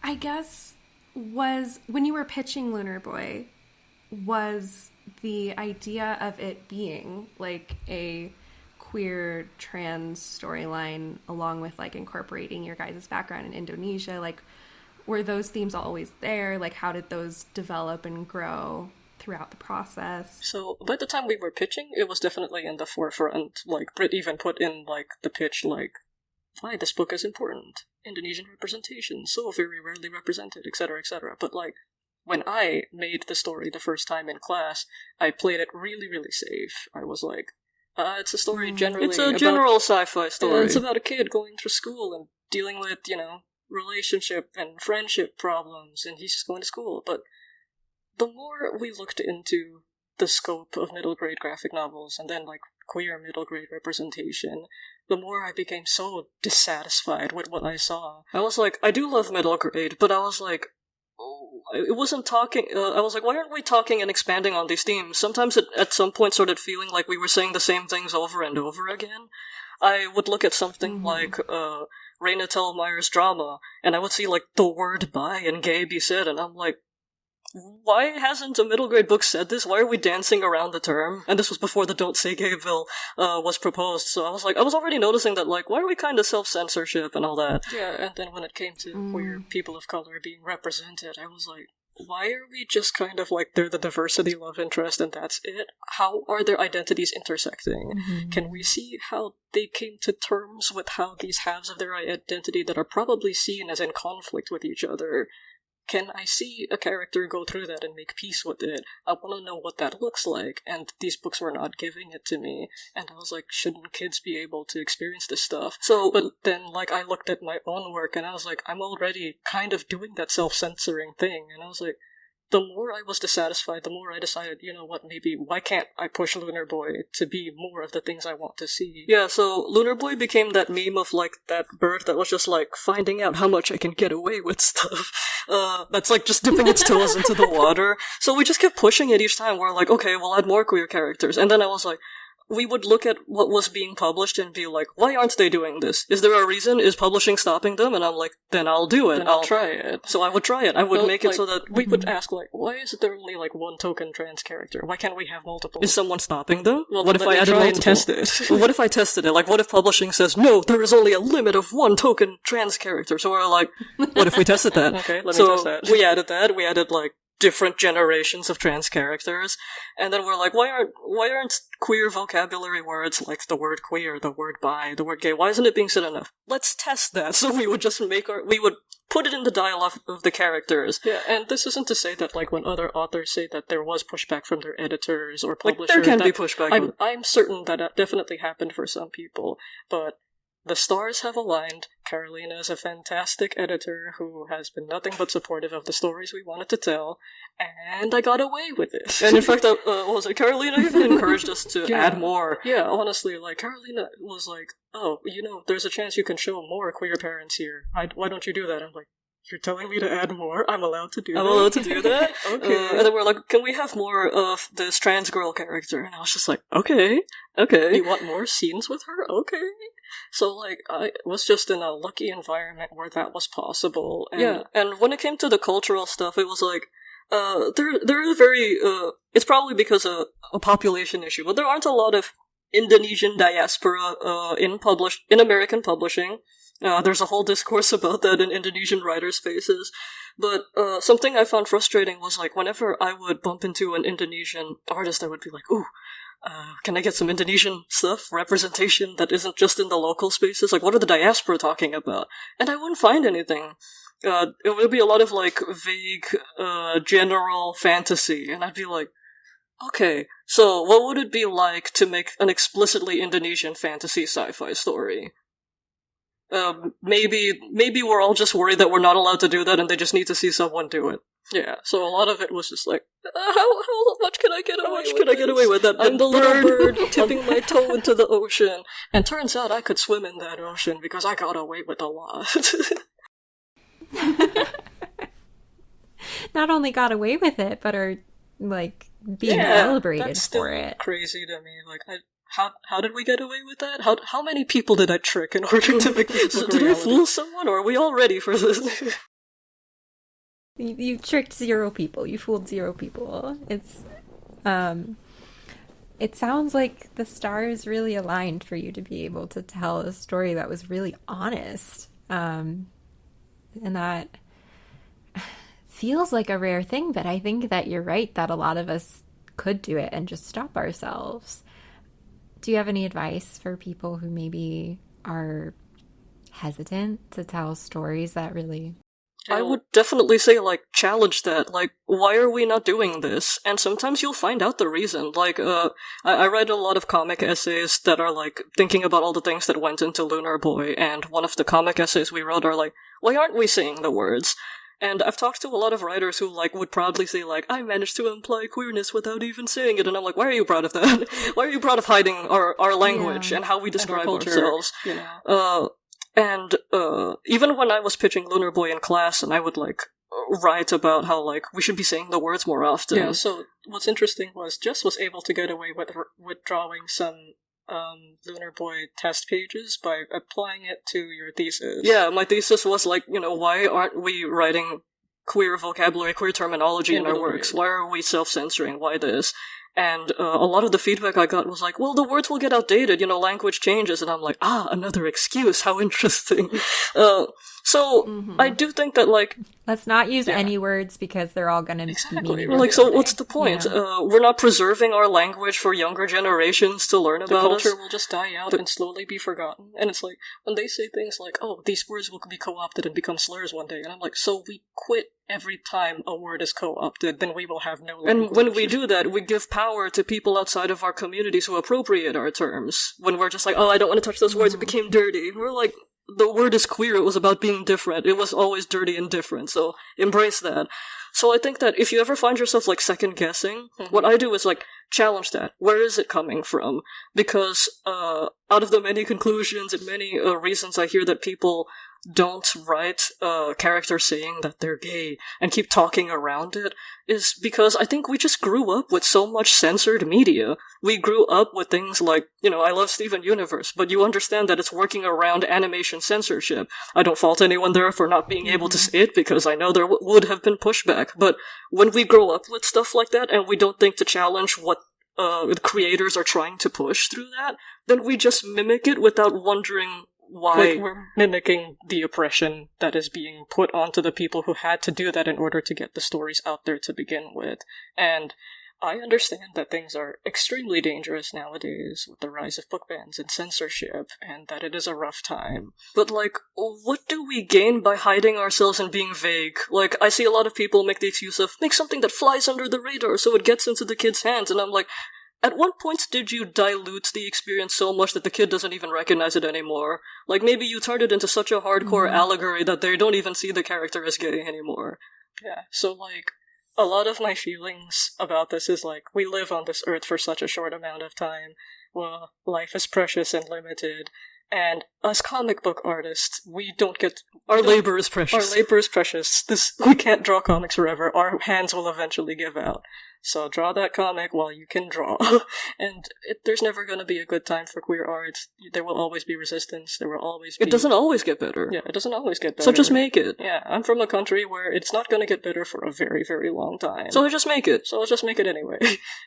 I guess was when you were pitching Lunar Boy, was the idea of it being like a queer trans storyline along with like incorporating your guys' background in Indonesia, like were those themes always there? Like, how did those develop and grow throughout the process? So, by the time we were pitching, it was definitely in the forefront. Like, Britt even put in, like, the pitch, like, why this book is important. Indonesian representation, so very rarely represented, etc., etc. But, like, when I made the story the first time in class, I played it really, really safe. I was like, it's a story generally It's a general sci-fi story. It's about a kid going through school and dealing with, relationship and friendship problems, and he's just going to school. But the more we looked into the scope of middle grade graphic novels and then like queer middle grade representation, the more I became so dissatisfied with what I saw. I was like, I do love middle grade, but I was like, it wasn't talking. I was like, why aren't we talking and expanding on these themes? Sometimes it at some point started feeling like we were saying the same things over and over again. I would look at something like Raina Telmeier's drama, and I would see, like, the word bi and gay be said, and I'm like, why hasn't a middle grade book said this? Why are we dancing around the term? And this was before the Don't Say Gay bill was proposed, so I was already noticing that, like, why are we kind of self-censorship and all that? Yeah, and then when it came to queer people of color being represented, I was like, why are we just kind of like, they're the diversity love interest and that's it? How are their identities intersecting? Can we see how they came to terms with how these halves of their identity that are probably seen as in conflict with each other? Can I see a character go through that and make peace with it? I want to know what that looks like, and these books were not giving it to me. And I was like, shouldn't kids be able to experience this stuff? So, but then, like, I looked at my own work, and I was like, I'm already kind of doing that self-censoring thing, and I was like, the more I was dissatisfied, the more I decided, you know what, maybe, why can't I push Lunar Boy to be more of the things I want to see? Yeah, so Lunar Boy became that meme of, like, that bird that was just, like, finding out how much I can get away with stuff. That's, like, just dipping its toes into the water. So we just kept pushing it each time. We're like, okay, we'll add more queer characters. And then I was like, we would look at what was being published and be like, why aren't they doing this? Is there a reason? Is publishing stopping them? And I'm like, then I'll do it. Then I'll try it. So I would try it. I would make it so that we would ask, like, why is there only, like, one token trans character? Why can't we have multiple? Is someone stopping them? Well, what if I added multiple? Test it. What if I tested it? Like, what if publishing says, no, there is only a limit of one token trans character? So we're like, what if we tested that? Okay, let me test that. We added that. We added, like, different generations of trans characters, and then we're like, why aren't queer vocabulary words like the word queer, the word bi, the word gay, why isn't it being said enough? Let's test that. So we would just we would put it in the dialogue of the characters. Yeah, and this isn't to say that, like, when other authors say that there was pushback from their editors or publishers, like, there can be pushback. I'm certain that definitely happened for some people, but the stars have aligned. Carolina is a fantastic editor who has been nothing but supportive of the stories we wanted to tell, and I got away with it. And in fact, Carolina even encouraged us to add more. Yeah, honestly, like, Carolina was like, oh, there's a chance you can show more queer parents here. Why don't you do that? I'm like, you're telling me to add more? I'm allowed to do that? I'm allowed to do that? Okay. And then we're like, can we have more of this trans girl character? And I was just like, okay. You want more scenes with her? Okay. So, like, I was just in a lucky environment where that was possible. And, and when it came to the cultural stuff, it was like, there are very, it's probably because of a population issue, but there aren't a lot of Indonesian diaspora in American publishing. There's a whole discourse about that in Indonesian writer spaces. But something I found frustrating was, like, whenever I would bump into an Indonesian artist, I would be like, ooh, can I get some Indonesian stuff, representation that isn't just in the local spaces? Like, what are the diaspora talking about? And I wouldn't find anything. it would be a lot of, like, vague, general fantasy, and I'd be like, okay, so what would it be like to make an explicitly Indonesian fantasy sci-fi story? Maybe we're all just worried that we're not allowed to do that and they just need to see someone do it. Yeah, so a lot of it was just like, how much can I get away with that? I'm the little bird tipping my toe into the ocean, and turns out I could swim in that ocean because I got away with a lot. Not only got away with it, but are, like, being celebrated that's for still it. Crazy to me. Like, how did we get away with that? How many people did I trick in order to make this book reality? Did I fool someone, or are we all ready for this? You tricked 0 people. You fooled 0 people. It's, it sounds like the stars really aligned for you to be able to tell a story that was really honest. And that feels like a rare thing, but I think that you're right that a lot of us could do it and just stop ourselves. Do you have any advice for people who maybe are hesitant to tell stories that really... I would definitely say, like, challenge that. Like, why are we not doing this? And sometimes you'll find out the reason. Like, I read a lot of comic essays that are, like, thinking about all the things that went into Lunar Boy, and one of the comic essays we wrote are like, why aren't we saying the words? And I've talked to a lot of writers who, like, would proudly say, like, I managed to imply queerness without even saying it, and I'm like, why are you proud of that? Why are you proud of hiding our language and how we describe ourselves? You know? And even when I was pitching Lunar Boy in class, and I would, like, write about how, like, we should be saying the words more often. Yeah, so what's interesting was Jes was able to get away with drawing some Lunar Boy test pages by applying it to your thesis. Yeah, my thesis was, like, you know, why aren't we writing queer vocabulary, queer terminology in our works? Why are we self-censoring? Why this? And a lot of the feedback I got was like, well, the words will get outdated, you know, language changes. And I'm like, another excuse, how interesting. I do think that, like... Let's not use any words because they're all going to be meaningless. Like, so what's the point? We're not preserving our language for younger generations to learn about us. The culture will just die out and slowly be forgotten. And it's like, when they say things like, oh, these words will be co-opted and become slurs one day. And I'm like, so we quit every time a word is co-opted, then we will have no language. And when we do that, we give power to people outside of our communities who appropriate our terms. When we're just like, oh, I don't want to touch those words, it became dirty. We're like, the word is queer, it was about being different. It was always dirty and different, so embrace that. So I think that if you ever find yourself, like, second-guessing, what I do is, like, challenge that. Where is it coming from? Because out of the many conclusions and many reasons I hear that people don't write characters saying that they're gay and keep talking around it, is because I think we just grew up with so much censored media. We grew up with things like, you know, I love Steven Universe, but you understand that it's working around animation censorship. I don't fault anyone there for not being able to say it, because I know there would have been pushback. But when we grow up with stuff like that and we don't think to challenge what the creators are trying to push through that, then we just mimic it without wondering why. Like, we're mimicking the oppression that is being put onto the people who had to do that in order to get the stories out there to begin with. And I understand that things are extremely dangerous nowadays with the rise of book bans and censorship, and that it is a rough time. But, like, what do we gain by hiding ourselves and being vague? Like, I see a lot of people make the excuse of, make something that flies under the radar so it gets into the kid's hands, and I'm like, at what point did you dilute the experience so much that the kid doesn't even recognize it anymore? Like, maybe you turned it into such a hardcore allegory that they don't even see the character as gay anymore. Yeah, so, like, a lot of my feelings about this is, like, we live on this earth for such a short amount of time. Well, life is precious and limited. And as comic book artists, we don't get... Our labor is precious. Our labor is precious. We can't draw comics forever. Our hands will eventually give out. So draw that comic while you can draw. And there's never going to be a good time for queer art. There will always be resistance. There will always be... It doesn't always get better. Yeah, it doesn't always get better. So just make it. Yeah, I'm from a country where it's not going to get better for a very, very long time. So just make it. So I'll just make it anyway.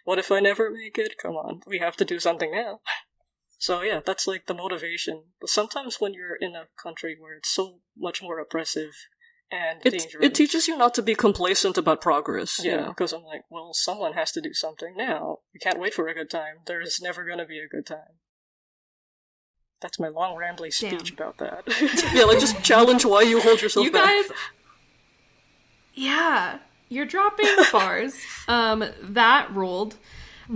What if I never make it? Come on, we have to do something now. So yeah, that's, like, the motivation. But sometimes when you're in a country where it's so much more oppressive and dangerous... It teaches you not to be complacent about progress. Yeah, because I'm like, well, someone has to do something now. You can't wait for a good time. There's never gonna be a good time. That's my long, rambly speech about that. Yeah, like, just challenge why you hold yourself back. You guys Yeah, you're dropping bars. That ruled.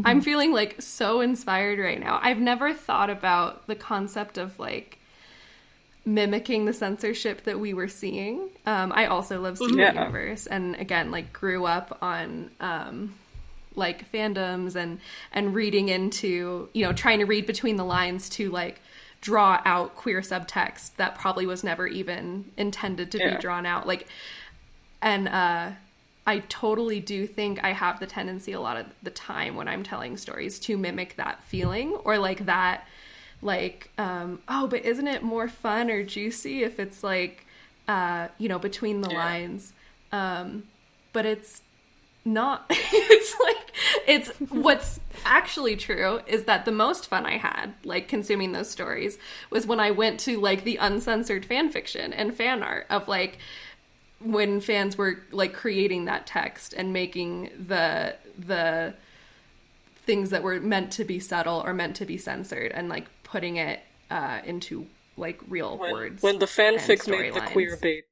I'm feeling like so inspired right now. I've never thought about the concept of like mimicking the censorship that we were seeing. I also love Steven Universe, and again, like grew up on like fandoms and reading into, you know, trying to read between the lines to like draw out queer subtext that probably was never even intended to be drawn out. Like, and I totally do think I have the tendency a lot of the time when I'm telling stories to mimic that feeling, or like that, like, oh, but isn't it more fun or juicy if it's like, you know, between the lines? But it's not. It's like, it's what's actually true is that the most fun I had, like, consuming those stories was when I went to like the uncensored fan fiction and fan art of like, when fans were like creating that text and making the things that were meant to be subtle or meant to be censored and like putting it into like real words. When the fanfic made the queer bait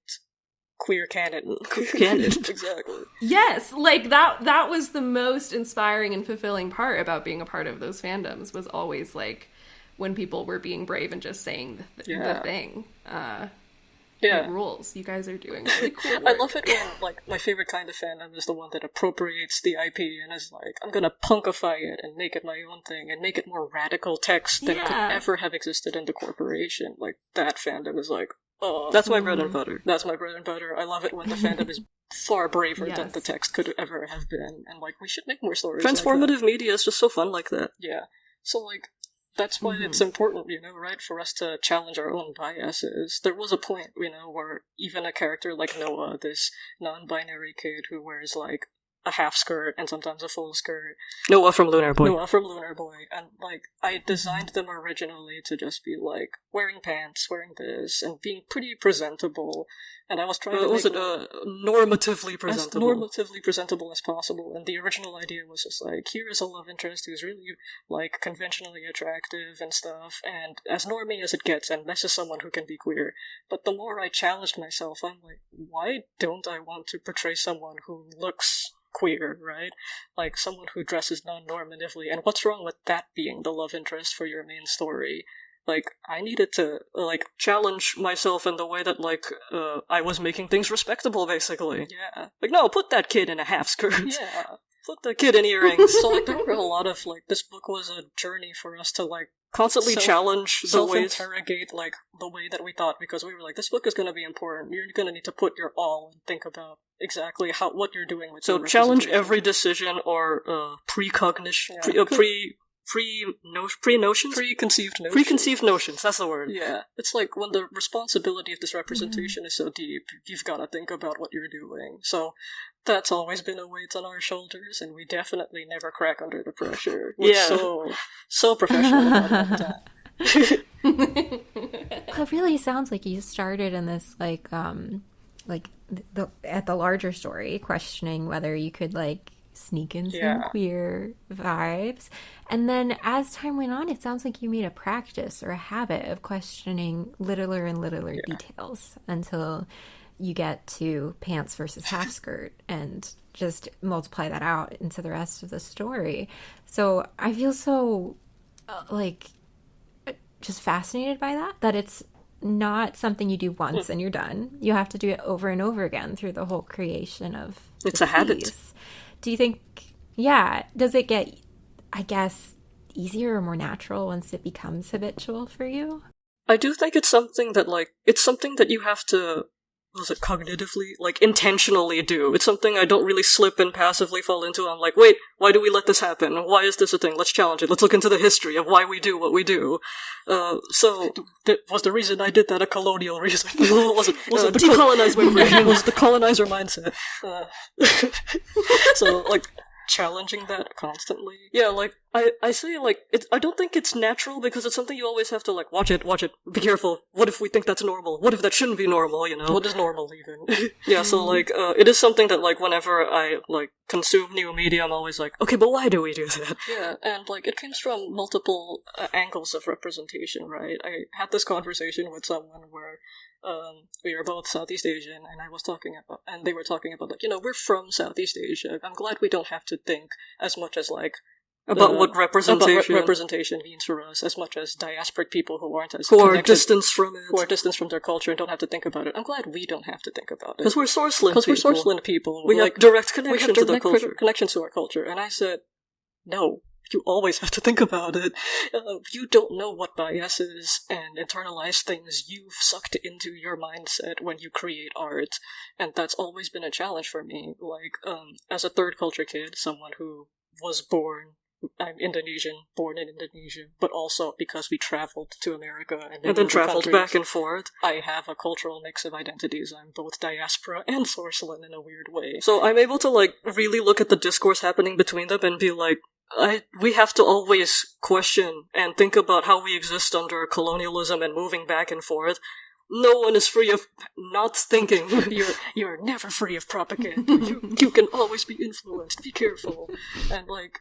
queer canon. Exactly. Yes, like that was the most inspiring and fulfilling part about being a part of those fandoms, was always like when people were being brave and just saying the thing. It rules. You guys are doing really cool work. I love it when, like, my favorite kind of fandom is the one that appropriates the IP and is like, I'm gonna punkify it and make it my own thing and make it more radical text than could ever have existed in the corporation. Like, that fandom is like, oh, that's my bread and butter. That's my bread and butter. I love it when the fandom is far braver than the text could ever have been. And, like, we should make more stories Transformative like that. media is just so fun like that. Yeah. So, like, that's why it's important, you know, right, for us to challenge our own biases. There was a point, you know, where even a character like Noah, this non-binary kid who wears, like, a half skirt and sometimes a full skirt. Noah from Lunar Boy. And, like, I designed them originally to just be, like, wearing pants, wearing this, and being pretty presentable. And I was trying to make normatively presentable? As normatively presentable as possible. And the original idea was just, like, here is a love interest who's really, like, conventionally attractive and stuff, and as normie as it gets, and this is someone who can be queer. But the more I challenged myself, I'm like, why don't I want to portray someone who looks queer, right? Like, someone who dresses non-normatively, and what's wrong with that being the love interest for your main story? Like, I needed to, like, challenge myself in the way that, like, I was making things respectable, basically. Yeah. Like, no, put that kid in a half skirt. Yeah. Put the kid in earrings. So, like, there were a lot of, like, this book was a journey for us to, like, constantly challenge the ways, self-interrogate, like, the way that we thought, because we were like, this book is going to be important. You're going to need to put your all and think about exactly what you're doing with. So challenge every decision or precognition, preconceived notions. That's the word. Yeah, it's like when the responsibility of this representation is so deep, you've got to think about what you're doing. So that's always been a weight on our shoulders, and we definitely never crack under the pressure. We're so professional about that. Well, it really sounds like you started in this at the larger story, questioning whether you could like sneak in some queer vibes, and then as time went on, it sounds like you made a practice or a habit of questioning littler and littler details until you get to pants versus half skirt and just multiply that out into the rest of the story. So I feel so just fascinated by that it's not something you do once and you're done. You have to do it over and over again through the whole creation of it's a habit. Do you think, does it get, I guess, easier or more natural once it becomes habitual for you? I do think it's something that you have to, cognitively, like, intentionally do. It's something I don't really slip and passively fall into. I'm like, wait, why do we let this happen? Why is this a thing? Let's challenge it. Let's look into the history of why we do what we do. Was the reason I did that a colonial reason? was it the decolonized way was the colonizer mindset? So, like, challenging that constantly. Yeah, like, I say, like, I don't think it's natural because it's something you always have to, like, watch it, be careful. What if we think that's normal? What if that shouldn't be normal, you know? What is normal, even? Yeah, so, like, it is something that, like, whenever I, like, consume new media, I'm always like, okay, but why do we do that? Yeah, and, like, it comes from multiple angles of representation, right? I had this conversation with someone where we are both Southeast Asian, and they were talking about, like, we're from Southeast Asia. I'm glad we don't have to think as much as, like, about what representation means for us, as much as diasporic people who aren't as who are distanced from it, who are distanced from their culture and don't have to think about it. I'm glad we don't have to think about it because we're Sourceland people. We have direct connection to the culture, connection to our culture. And I said, no. You always have to think about it. You don't know what biases and internalized things you've sucked into your mindset when you create art, and that's always been a challenge for me. Like, as a third culture kid, someone who was I'm Indonesian, born in Indonesia, but also because we traveled to America and then traveled back and forth. I have a cultural mix of identities. I'm both diaspora and Sourceland in a weird way. So I'm able to, like, really look at the discourse happening between them and be like, we have to always question and think about how we exist under colonialism and moving back and forth. No one is free of not thinking. You're never free of propaganda. You can always be influenced. Be careful. And, like,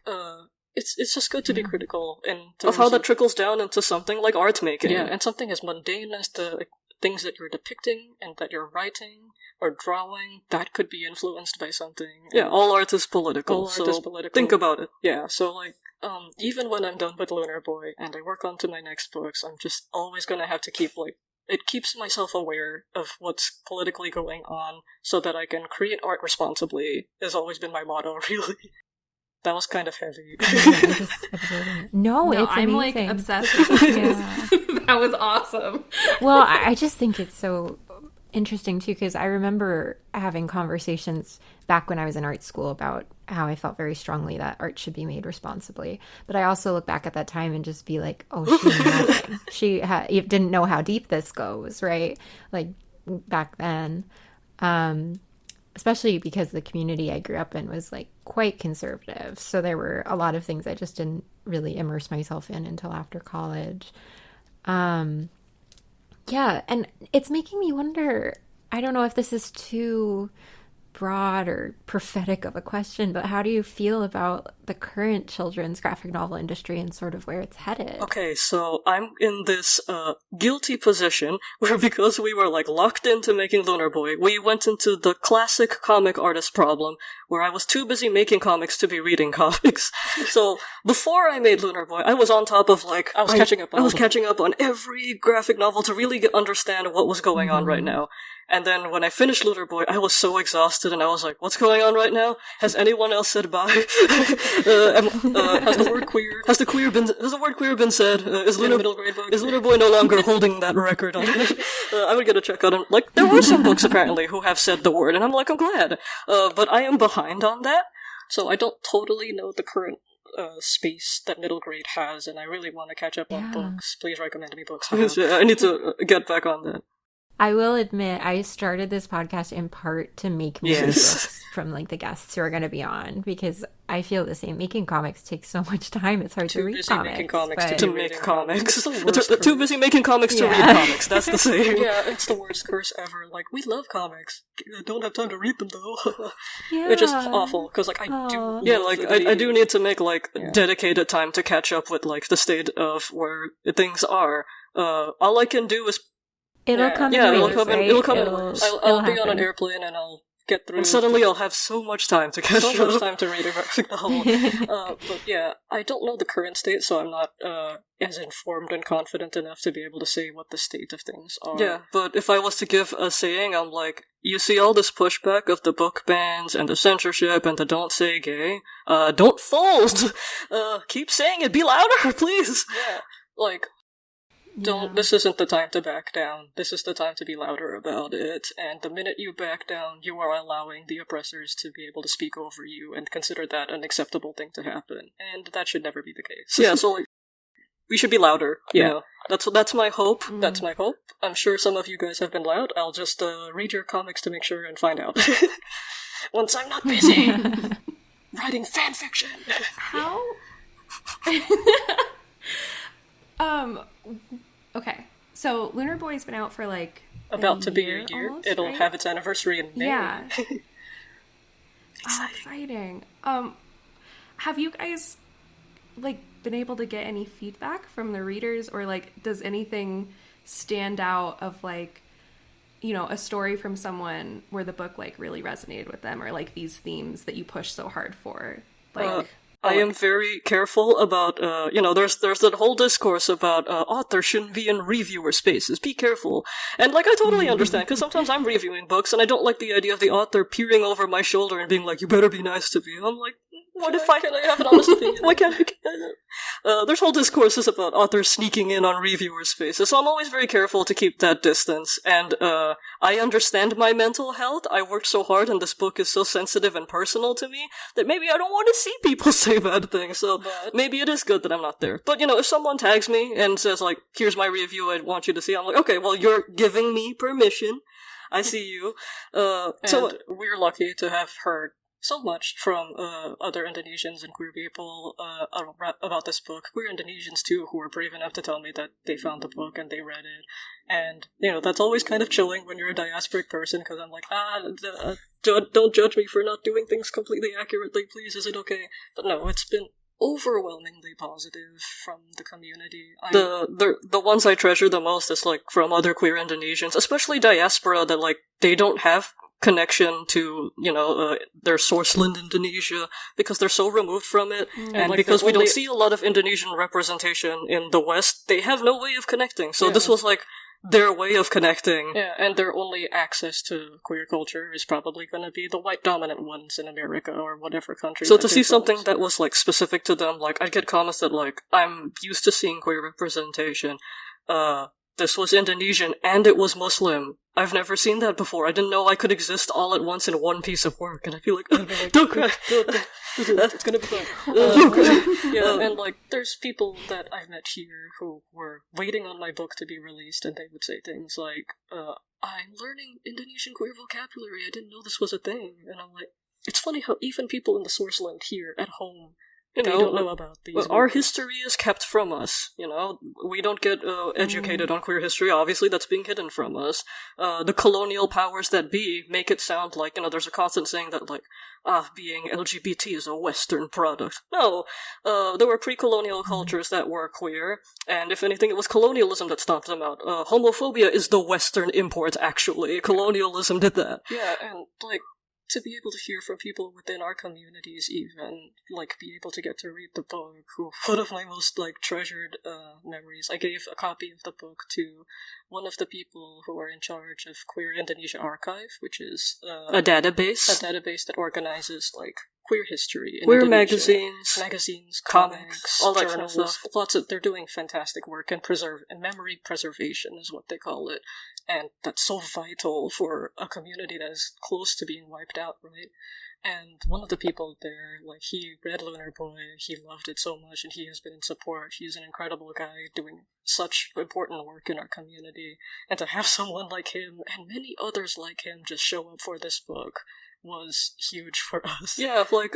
it's just good to be critical of how that trickles down into something like art making. Yeah, and something as mundane as the things that you're depicting and that you're writing or drawing, that could be influenced by something. Yeah, all art is political. Think about it. Yeah, so, like, even when I'm done with Lunar Boy and I work on to my next books, I'm just always gonna have to keep, like, it keeps myself aware of what's politically going on so that I can create art responsibly, has always been my motto, really. That was kind of heavy. No, it's I'm, amazing. like, obsessed with it. Yeah. That was awesome. Well, I just think it's so interesting, too, because I remember having conversations back when I was in art school about how I felt very strongly that art should be made responsibly. But I also look back at that time and just be like, oh, she knew nothing. She didn't know how deep this goes, right? Like, back then. Especially because the community I grew up in was, like, quite conservative. So there were a lot of things I just didn't really immerse myself in until after college. Yeah, and it's making me wonder, I don't know if this is too broad or prophetic of a question, but how do you feel about the current children's graphic novel industry and sort of where it's headed? Okay, so I'm in this guilty position where, because we were, like, locked into making Lunar Boy, we went into the classic comic artist problem where I was too busy making comics to be reading comics. So before I made Lunar Boy, I was on top of, like, I was catching up on every graphic novel to really understand what was going on right now. And then when I finished Lunar Boy, I was so exhausted, and I was like, what's going on right now? Has anyone else said bye? Has the word queer been said? Is Lunar Boy no longer holding that record on it? I would get a check on him. Like, there were some books, apparently, who have said the word, and I'm like, I'm glad. But I am behind on that. So I don't totally know the current space that middle grade has, and I really want to catch up on books. Please recommend me books. I need to get back on that. I will admit, I started this podcast in part to make me books from, like, the guests who are going to be on, because I feel the same. Making comics takes so much time; it's hard to read comics. Making comics to make comics. Too busy making comics to read comics. That's the same. Yeah, it's the worst curse ever. Like, we love comics. I don't have time to read them though. It's just awful because, like, I do. Yeah, like I do need to make, like, dedicated time to catch up with, like, the state of where things are. All I can do is. It'll come in waves, right? It'll come in waves. I'll be on an airplane and I'll get through. And suddenly I'll have so much time to catch up. So much time to read a graphic novel. But yeah, I don't know the current state, so I'm not as informed and confident enough to be able to say what the state of things are. Yeah, but if I was to give a saying, I'm like, you see all this pushback of the book bans and the censorship and the don't say gay? Don't fold! Keep saying it, be louder, please! Yeah, like... This isn't the time to back down. This is the time to be louder about it. And the minute you back down, you are allowing the oppressors to be able to speak over you and consider that an acceptable thing to happen. And that should never be the case. Yeah, so, like, we should be louder. Yeah. You know? That's my hope. That's my hope. I'm sure some of you guys have been loud. I'll just read your comics to make sure and find out. Once I'm not busy writing fanfiction. How? Okay, so Lunar Boy's been out for, like, about to be a year. Almost, It'll have its anniversary in May. Yeah. Exciting. Have you guys, like, been able to get any feedback from the readers, or, like, does anything stand out of, like, you know, a story from someone where the book like really resonated with them, or like these themes that you push so hard for? Like I am very careful about, there's that whole discourse about authors shouldn't be in reviewer spaces. Be careful. And, like, I totally understand, because sometimes I'm reviewing books, and I don't like the idea of the author peering over my shoulder and being like, you better be nice to me. I'm like, what if I have an honest opinion? Why can't I? There's whole discourses about authors sneaking in on reviewer spaces, so I'm always very careful to keep that distance. And I understand my mental health. I worked so hard, and this book is so sensitive and personal to me that maybe I don't want to see people say bad things. So maybe it is good that I'm not there. But if someone tags me and says like, "Here's my review, I want you to see," I'm like, okay, well, you're giving me permission. I see you. So we're lucky to have heard so much from other Indonesians and queer people about this book. Queer Indonesians, too, who were brave enough to tell me that they found the book and they read it. And, that's always kind of chilling when you're a diasporic person, because I'm like, don't judge me for not doing things completely accurately, please, is it okay? But no, it's been overwhelmingly positive from the community. The ones I treasure the most is, like, from other queer Indonesians, especially diaspora, that, like, they don't have connection to, their source land Indonesia, because they're so removed from it, and like because we don't see a lot of Indonesian representation in the West, they have no way of connecting. So this was like their way of connecting. Yeah, and their only access to queer culture is probably going to be the white dominant ones in America or whatever country. So to see something that was like specific to them, like I'd get comments that like, I'm used to seeing queer representation. This was Indonesian and it was Muslim. I've never seen that before. I didn't know I could exist all at once in one piece of work. And I feel like, don't cry. It's gonna be fine. Don't cry. Yeah, and like, there's people that I've met here who were waiting on my book to be released, and they would say things like, I'm learning Indonesian queer vocabulary. I didn't know this was a thing. And I'm like, it's funny how even people in the source land here at home, they don't know about these. Our history is kept from us, We don't get educated on queer history. Obviously, that's being hidden from us. The colonial powers that be make it sound like, there's a constant saying that, like, being LGBT is a Western product. No, there were pre-colonial cultures that were queer, and if anything, it was colonialism that stomped them out. Homophobia is the Western import, actually. Colonialism did that. Yeah, and, like, to be able to hear from people within our communities even, like, be able to get to read the book, one of my most, like, treasured memories. I gave a copy of the book to one of the people who are in charge of Queer Indonesia Archive, which is a database that organizes, like, queer history in queer Indonesia. magazines, comics, all that kind of stuff. They're doing fantastic work, and memory preservation is what they call it. And that's so vital for a community that is close to being wiped out, right? And one of the people there, like, he read Lunar Boy, he loved it so much, and he has been in support. He's an incredible guy doing such important work in our community. And to have someone like him, and many others like him, just show up for this book was huge for us. Yeah, like,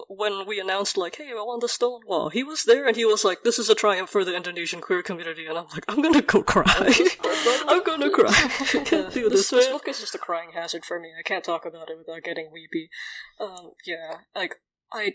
when we announced, like, hey, I won the Stonewall, he was there and he was like, this is a triumph for the Indonesian queer community, and I'm like, I'm gonna go cry. I'm gonna cry. I can't do this book is just a crying hazard for me. I can't talk about it without getting weepy. Yeah, like, I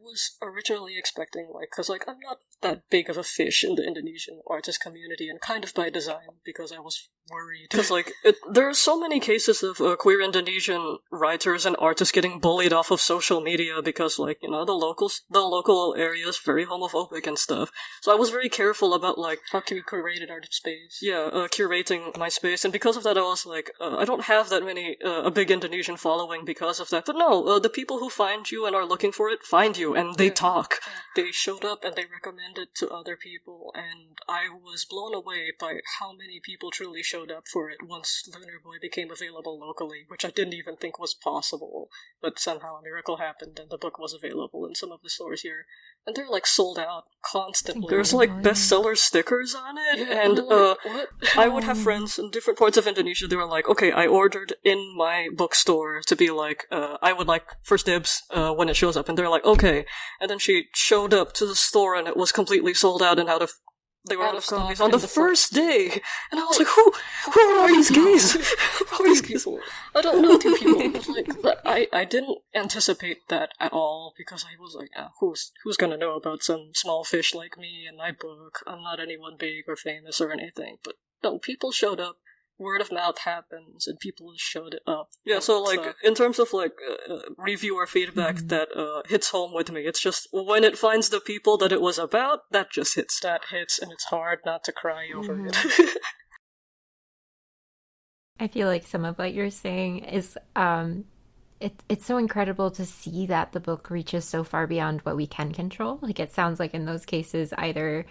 was originally expecting, like, because, like, I'm not that big of a fish in the Indonesian artist community, and kind of by design, because I was worried. Because, like, there are so many cases of queer Indonesian writers and artists getting bullied off of social media because, like, the local area is very homophobic and stuff. So I was very careful about, like, how to be curated art space. Yeah, curating my space, and because of that I was like, I don't have that many, a big Indonesian following because of that. But no, the people who find you and are looking for it find you, and they talk. They showed up and they recommended to other people, and I was blown away by how many people truly showed up for it once Lunar Boy became available locally, which I didn't even think was possible. But somehow a miracle happened and the book was available in some of the stores here. And they're, like, sold out constantly. There's, like, bestseller stickers on it, yeah, and like, I would have friends in different parts of Indonesia. They were like, okay, I ordered in my bookstore to be like, I would like first dibs when it shows up, and they're like, okay. And then she showed up to the store and it was completely sold out and they were out of copies on the first day, and I was like, who are these gays? Who are these people? I don't know two people, but, like, I didn't anticipate that at all, because I was like, who's gonna know about some small fish like me and my book? I'm not anyone big or famous or anything, but no, people showed up. word of mouth happens and people showed it up. Yeah, so like in terms of like reviewer feedback that hits home with me, it's just when it finds the people that it was about, that just hits. That hits, and it's hard not to cry over it. I feel like some of what you're saying is it's so incredible to see that the book reaches so far beyond what we can control. Like, it sounds like in those cases, either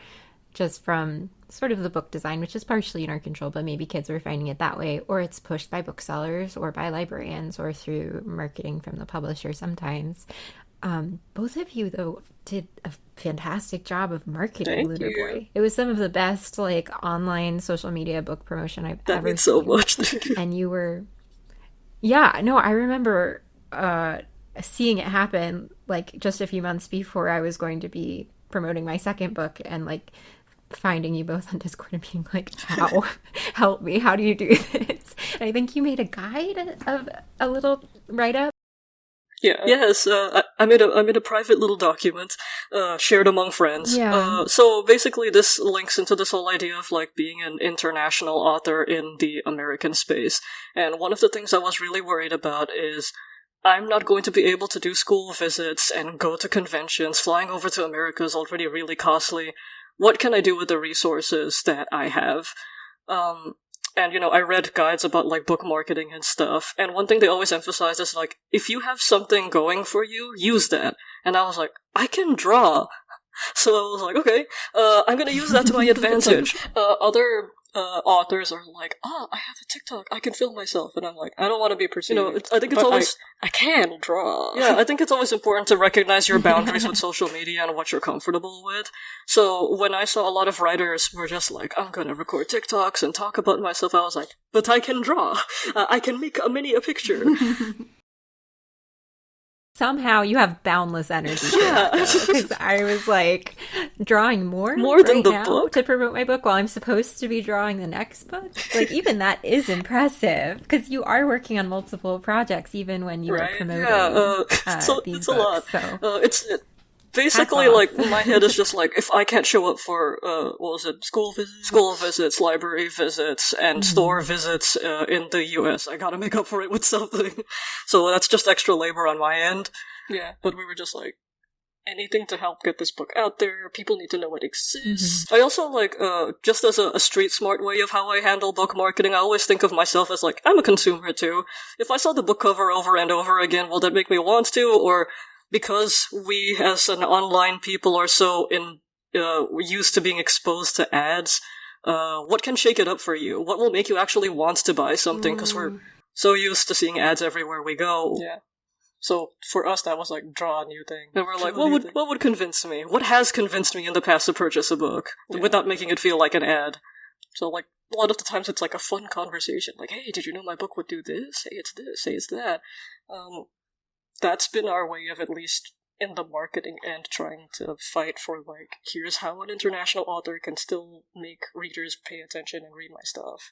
just from sort of the book design, which is partially in our control, but maybe kids are finding it that way, or it's pushed by booksellers or by librarians or through marketing from the publisher sometimes. Both of you, though, did a fantastic job of marketing Lunar Boy. It was some of the best like online social media book promotion I've ever seen. That means so much. And you were, yeah, no, I remember seeing it happen like just a few months before I was going to be promoting my second book, and like finding you both on Discord and being like, how? Help me, how do you do this? And I think you made a guide of a little write-up. Yeah. Yes. I made a private little document, shared among friends. Yeah. So basically, this links into this whole idea of like being an international author in the American space. And one of the things I was really worried about is I'm not going to be able to do school visits and go to conventions. Flying over to America is already really costly. What can I do with the resources that I have? And, you know, I read guides about, like, book marketing and stuff, and one thing they always emphasize is, like, if you have something going for you, use that. And I was like, I can draw! So I was like, okay, I'm gonna use that to my advantage. Other authors are like, I have a TikTok, I can film myself, and I'm like, I don't want to be perceived. You know, I think it's always... I can draw. Yeah, I think it's always important to recognize your boundaries with social media and what you're comfortable with. So when I saw a lot of writers were just like, I'm gonna record TikToks and talk about myself, I was like, but I can draw. I can make a picture. Somehow you have boundless energy. Yeah, because I was like drawing more right than the now book to promote my book while I'm supposed to be drawing the next book. Like, even that is impressive because you are working on multiple projects even when you are promoting. Yeah, it's these a books, lot. So. Basically, like, my head is just like, if I can't show up for, school visits, library visits, and store visits in the US, I gotta make up for it with something. So that's just extra labor on my end. Yeah, but we were just like, anything to help get this book out there, people need to know it exists. I also, like, just as a street smart way of how I handle book marketing, I always think of myself as, like, I'm a consumer too. If I saw the book cover over and over again, will that make me want to, or... Because we, as an online people, are so used to being exposed to ads, what can shake it up for you? What will make you actually want to buy something? Because we're so used to seeing ads everywhere we go. Yeah. So for us, that was like, draw a new thing. And we're like, what would convince me? What has convinced me in the past to purchase a book without making it feel like an ad? So like, a lot of the times it's like a fun conversation. Like, hey, did you know my book would do this? Hey, it's this. Hey, it's that. That's been our way of, at least in the marketing end, trying to fight for, like, here's how an international author can still make readers pay attention and read my stuff.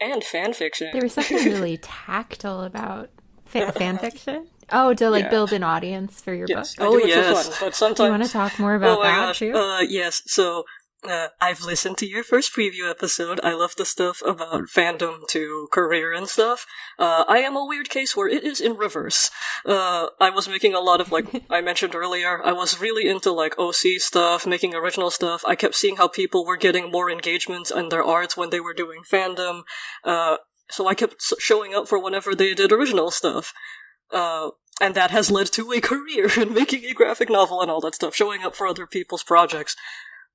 And fanfiction. There was something really tactile about fanfiction. Oh, to, like, build an audience for your book? Yes. Fun, but sometimes... Do you want to talk more about that, too? Yes, so... I've listened to your first preview episode. I love the stuff about fandom to career and stuff. I am a weird case where it is in reverse. I was making a lot of, like, I mentioned earlier, I was really into, like, OC stuff, making original stuff. I kept seeing how people were getting more engagement in their art when they were doing fandom. So I kept showing up for whenever they did original stuff. And that has led to a career in making a graphic novel and all that stuff, showing up for other people's projects.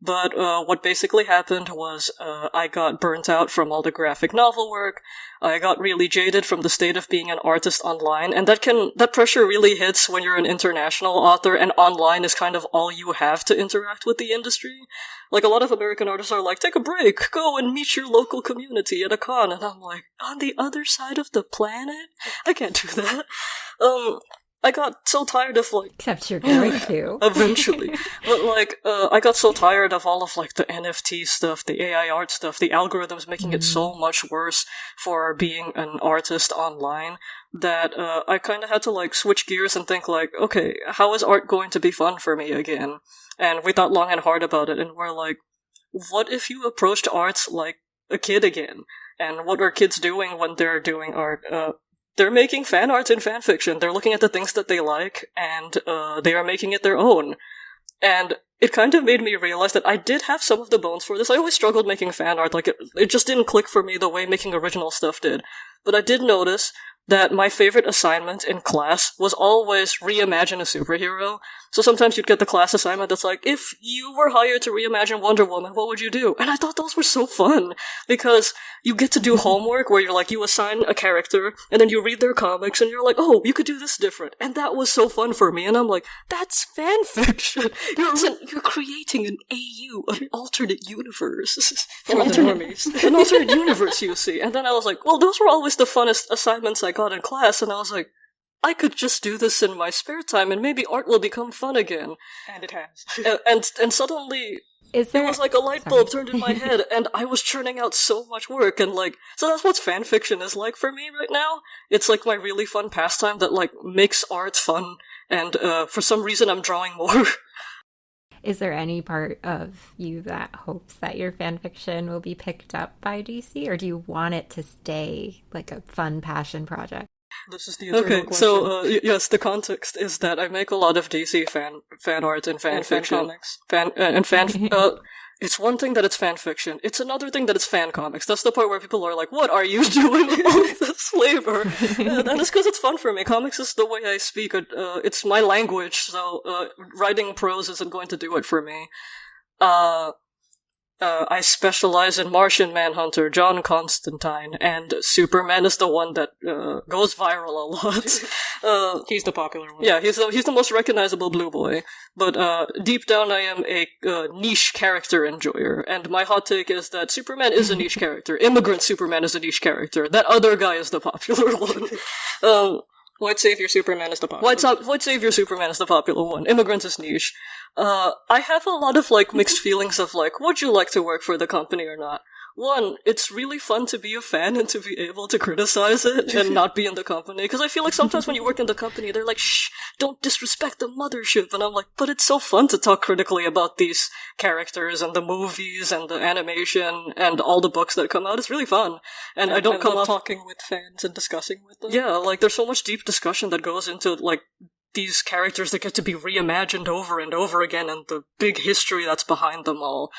But what basically happened was I got burnt out from all the graphic novel work. I got really jaded from the state of being an artist online, and that pressure really hits when you're an international author, and online is kind of all you have to interact with the industry. Like, a lot of American artists are like, take a break, go and meet your local community at a con, and I'm like, on the other side of the planet? I can't do that. I got so tired of, like... Except you're going to. Eventually. But, like, I got so tired of all of, like, the NFT stuff, the AI art stuff, the algorithms making it so much worse for being an artist online, that I kind of had to, like, switch gears and think, like, okay, how is art going to be fun for me again? And we thought long and hard about it, and we're like, what if you approached arts like a kid again? And what are kids doing when they're doing art? They're making fan art and fan fiction. They're looking at the things that they like, and they are making it their own. And it kind of made me realize that I did have some of the bones for this. I always struggled making fan art. Like, it just didn't click for me the way making original stuff did. But I did notice that my favorite assignment in class was always reimagine a superhero. So sometimes you'd get the class assignment that's like, if you were hired to reimagine Wonder Woman, what would you do? And I thought those were so fun, because you get to do homework where you're like, you assign a character, and then you read their comics, and you're like, oh, you could do this different. And that was so fun for me, and I'm like, that's fan fiction! You're creating an AU, an alternate universe. For the normies. An alternate universe, you see. And then I was like, well, those were always the funnest assignments I got in class, and I was like, I could just do this in my spare time, and maybe art will become fun again. And it has. and suddenly, it was like a light bulb turned in my head, and I was churning out so much work, and like, so that's what fanfiction is like for me right now. It's like my really fun pastime that like makes art fun, and for some reason I'm drawing more. Is there any part of you that hopes that your fanfiction will be picked up by DC, or do you want it to stay like a fun passion project? This is the eternal question. So yes, the context is that I make a lot of DC fan art and fan fiction, it's one thing that it's fan fiction. It's another thing that it's fan comics. That's the part where people are like, "What are you doing with all this flavor?" And it's because it's fun for me. Comics is the way I speak. It's my language. So writing prose isn't going to do it for me. I specialize in Martian Manhunter, John Constantine, and Superman is the one that goes viral a lot. He's the popular one. Yeah, he's the most recognizable blue boy. But deep down I am a niche character enjoyer, and my hot take is that Superman is a niche character. Immigrant Superman is a niche character. That other guy is the popular one. White Savior Superman is the popular one. White Savior Superman is the popular one. Immigrant is niche. I have a lot of, like, mixed feelings of, like, would you like to work for the company or not? One, it's really fun to be a fan and to be able to criticize it and not be in the company. Because I feel like sometimes when you work in the company, they're like, shh, don't disrespect the mothership. And I'm like, but it's so fun to talk critically about these characters and the movies and the animation and all the books that come out. It's really fun. And I don't come love up talking with fans and discussing with them. Yeah, like, there's so much deep discussion that goes into, like, these characters that get to be reimagined over and over again and the big history that's behind them all.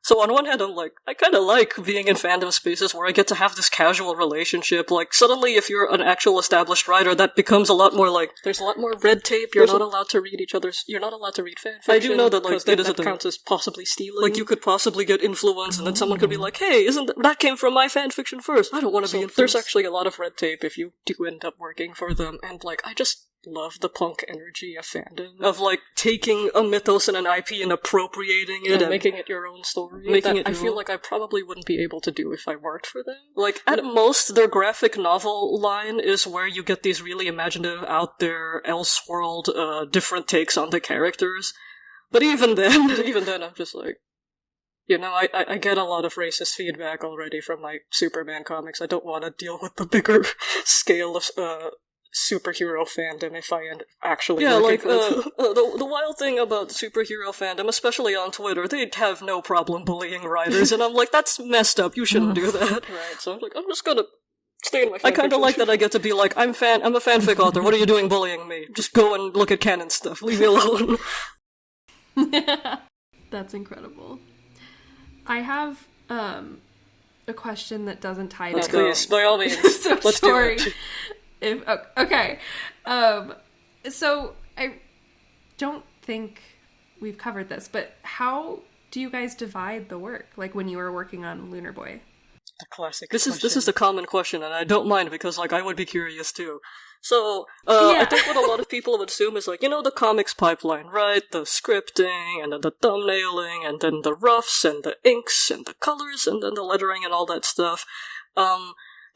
So on one hand, I'm like, I kind of like being in fandom spaces where I get to have this casual relationship. Like, suddenly if you're an actual established writer, that becomes a lot more like, there's a lot more red tape, you're not allowed to read you're not allowed to read fanfiction. I do know that, like, that counts as possibly stealing. Like, you could possibly get influence, and then someone could be like, hey, that came from my fanfiction first, I don't want to be influenced. There's actually a lot of red tape if you do end up working for them, and, like, I just love the punk energy of fandom. Of, like, taking a mythos and an IP and appropriating it and making it your own story. I feel like I probably wouldn't be able to do if I worked for them. Like, at most, their graphic novel line is where you get these really imaginative, out there, elseworld, different takes on the characters. But even then, I'm just like, you know, I get a lot of racist feedback already from my Superman comics. I don't want to deal with the bigger scale of, superhero fandom if I end actually working for the wild thing about superhero fandom, especially on Twitter, they'd have no problem bullying writers, and I'm like, that's messed up, you shouldn't do that. Right, so I'm like, I'm just gonna stay in my fanfiction. I kinda like that I get to be like, I'm a fanfic author, what are you doing bullying me? Just go and look at canon stuff, leave me alone. That's incredible. I have a question that doesn't tie to please, by all means. So let's Tori, do it. Okay. So I don't think we've covered this, but how do you guys divide the work? Like when you were working on Lunar Boy? The classic This is a common question, and I don't mind because, like, I would be curious too. So, Yeah. I think what a lot of people would assume is, like, you know, the comics pipeline, right? The scripting, and then the thumbnailing, and then the roughs, and the inks, and the colors, and then the lettering, and all that stuff.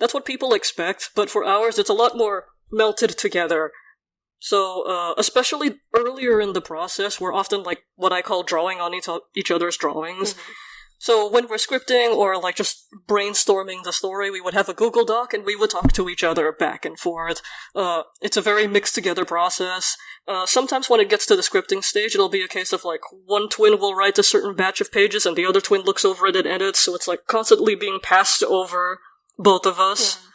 That's what people expect, but for ours, it's a lot more melted together. So, especially earlier in the process, we're often, like, what I call drawing on each other's drawings. Mm-hmm. So when we're scripting or like just brainstorming the story, we would have a Google Doc and we would talk to each other back and forth. It's a very mixed together process. Sometimes when it gets to the scripting stage, it'll be a case of like one twin will write a certain batch of pages and the other twin looks over it and edits, so it's like constantly being passed over both of us.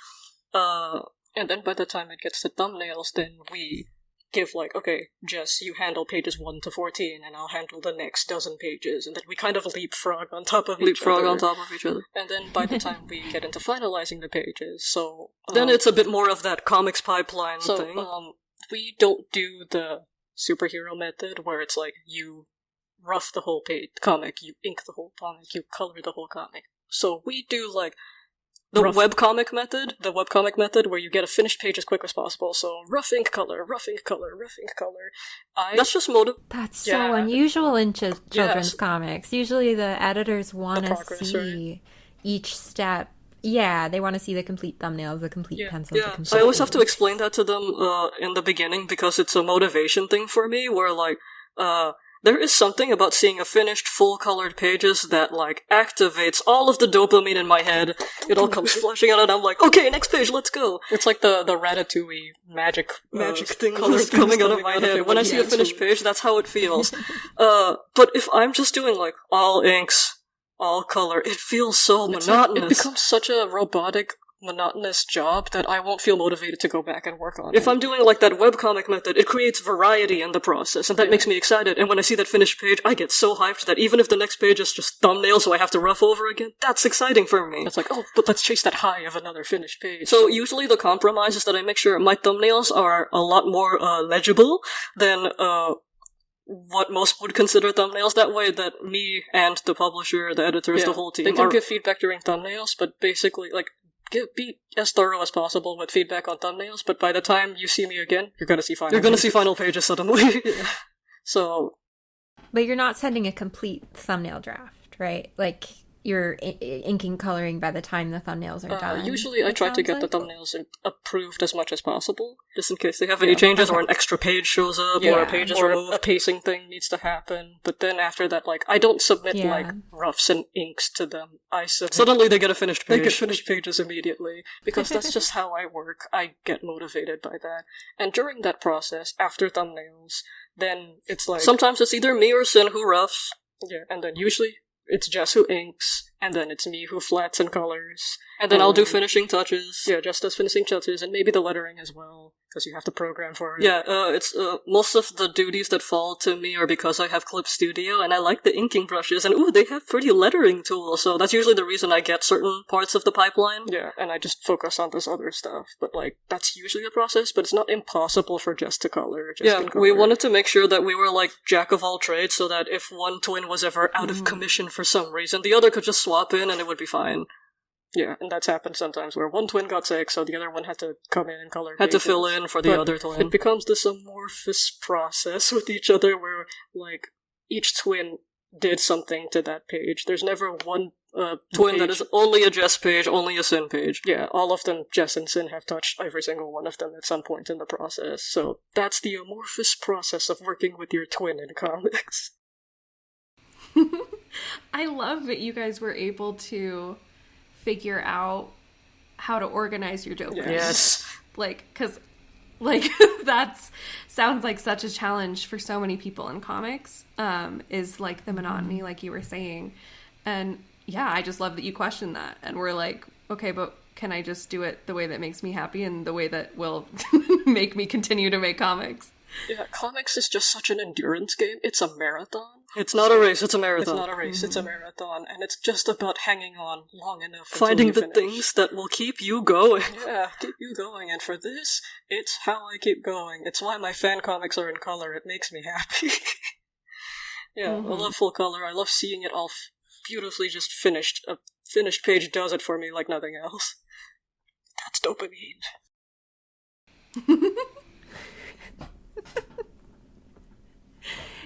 Yeah. And then by the time it gets to thumbnails, then we give like, okay, Jess, you handle pages 1 to 14, and I'll handle the next dozen pages, and then we kind of leapfrog on top of each other. And then by the time we get into finalizing the pages, so... then it's a bit more of that comics pipeline thing. We don't do the superhero method, where it's like, you rough the whole comic, you ink the whole comic, you color the whole comic. So we do like... The webcomic method? The webcomic method, where you get a finished page as quick as possible. So, rough ink color, rough ink color, rough ink color. That's just That's so unusual in children's comics. Usually the editors want to see each step. Yeah, they want to see the complete thumbnails, the complete pencils. Yeah, I always have to explain that to them in the beginning, because it's a motivation thing for me, where like, there is something about seeing a finished, full-colored pages that, like, activates all of the dopamine in my head. It all comes flushing out, and I'm like, okay, next page, let's go! It's like the Ratatouille magic thing colors coming out of my head. When I see a finished page, that's how it feels. But if I'm just doing, like, all inks, all color, it feels so monotonous. It becomes such a robotic, monotonous job that I won't feel motivated to go back and work on it. If I'm doing like that webcomic method, it creates variety in the process, and that makes me excited. And when I see that finished page, I get so hyped that even if the next page is just thumbnails so I have to rough over again, that's exciting for me. It's like, oh, but let's chase that high of another finished page. So usually the compromise is that I make sure my thumbnails are a lot more legible than what most would consider thumbnails. That way that me and the publisher, the editors, the whole team they can give feedback during thumbnails, but basically, like, be as thorough as possible with feedback on thumbnails, but by the time you see me again, you're gonna see final pages suddenly. So... But you're not sending a complete thumbnail draft, right? Like, you're inking coloring by the time the thumbnails are done. Usually I try to get the thumbnails approved as much as possible, just in case they have any changes, or an extra page shows up, or a page is removed. A pacing thing needs to happen. But then after that, like, I don't submit like roughs and inks to them. I submit... Suddenly they get a finished page. They get finished pages immediately, because that's just how I work. I get motivated by that. And during that process, after thumbnails, then it's like... Sometimes it's either me or Cin who roughs. Yeah, and then usually it's Jess who inks, and then it's me who flats and colors. And then I'll do finishing touches. Yeah, Jess does finishing touches, and maybe the lettering as well, because you have to program for it. Yeah, it's most of the duties that fall to me are because I have Clip Studio, and I like the inking brushes, and ooh, they have pretty lettering tools, so that's usually the reason I get certain parts of the pipeline. Yeah, and I just focus on this other stuff, but like, that's usually the process, but it's not impossible for Jess to color. We wanted to make sure that we were like jack of all trades, so that if one twin was ever out of commission for some reason, the other could just swap in and it would be fine. Yeah, and that's happened sometimes where one twin got sick, so the other one had to come in and color. Had to fill in for the other twin. It becomes this amorphous process with each other where, like, each twin did something to that page. There's never one twin page that is only a Jess page, only a Cin page. Yeah, all of them, Jess and Cin, have touched every single one of them at some point in the process. So that's the amorphous process of working with your twin in comics. I love that you guys were able to figure out how to organize your jokers. Yes. Like, because, like, that's sounds like such a challenge for so many people in comics, is, like, the monotony, like you were saying. And, yeah, I just love that you questioned that. And we're like, okay, but can I just do it the way that makes me happy and the way that will make me continue to make comics? Yeah, comics is just such an endurance game. It's a marathon. It's not a race, it's a marathon. It's not a race, it's a marathon. And it's just about hanging on long enough finding the finish. Things that will keep you going. Yeah, keep you going. And for this, it's how I keep going. It's why my fan comics are in color. It makes me happy. Yeah, I love full color. I love seeing it all beautifully just finished. A finished page does it for me like nothing else. That's dopamine.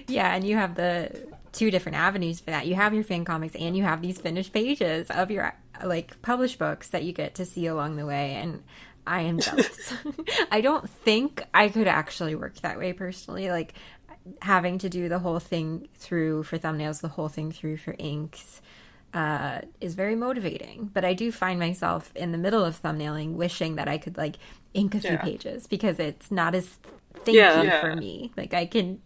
Yeah, and you have the two different avenues for that. You have your fan comics and you have these finished pages of your, like, published books that you get to see along the way, and I am jealous. I don't think I could actually work that way personally, like, having to do the whole thing through for thumbnails, the whole thing through for inks. is very motivating. But I do find myself in the middle of thumbnailing wishing that I could like ink a few pages because it's not as thanky for me. Like I can,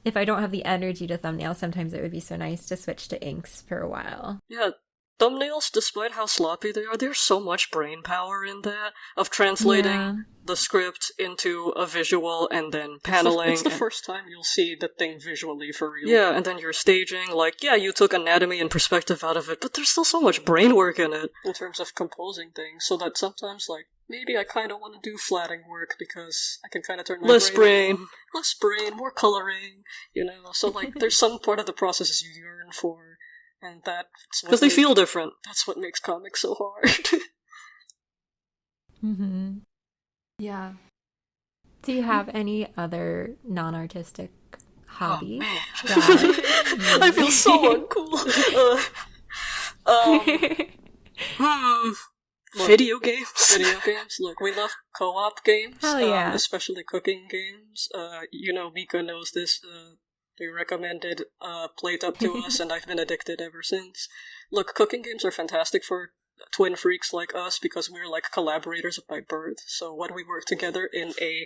if I don't have the energy to thumbnail, sometimes it would be so nice to switch to inks for a while. Yeah, thumbnails, despite how sloppy they are, there's so much brain power in that of translating the script into a visual and then paneling. It's the first time you'll see the thing visually for real. Yeah, and then you're staging, like, yeah, you took anatomy and perspective out of it, but there's still so much brain work in it. In terms of composing things, so that sometimes, like, maybe I kind of want to do flatting work because I can kind of turn my less brain, more coloring, you know. So like, there's some part of the process you yearn for, and that's because they feel different. That's what makes comics so hard. Mm-hmm. Yeah. Do you have any other non-artistic hobbies? Oh, man. I feel so uncool. Video games. Video games. Look, we love co-op games. Hell yeah. Especially cooking games. Mika knows this. They recommended Plate Up to us, and I've been addicted ever since. Look, cooking games are fantastic for twin freaks like us because we're like collaborators by birth. So when we work together in a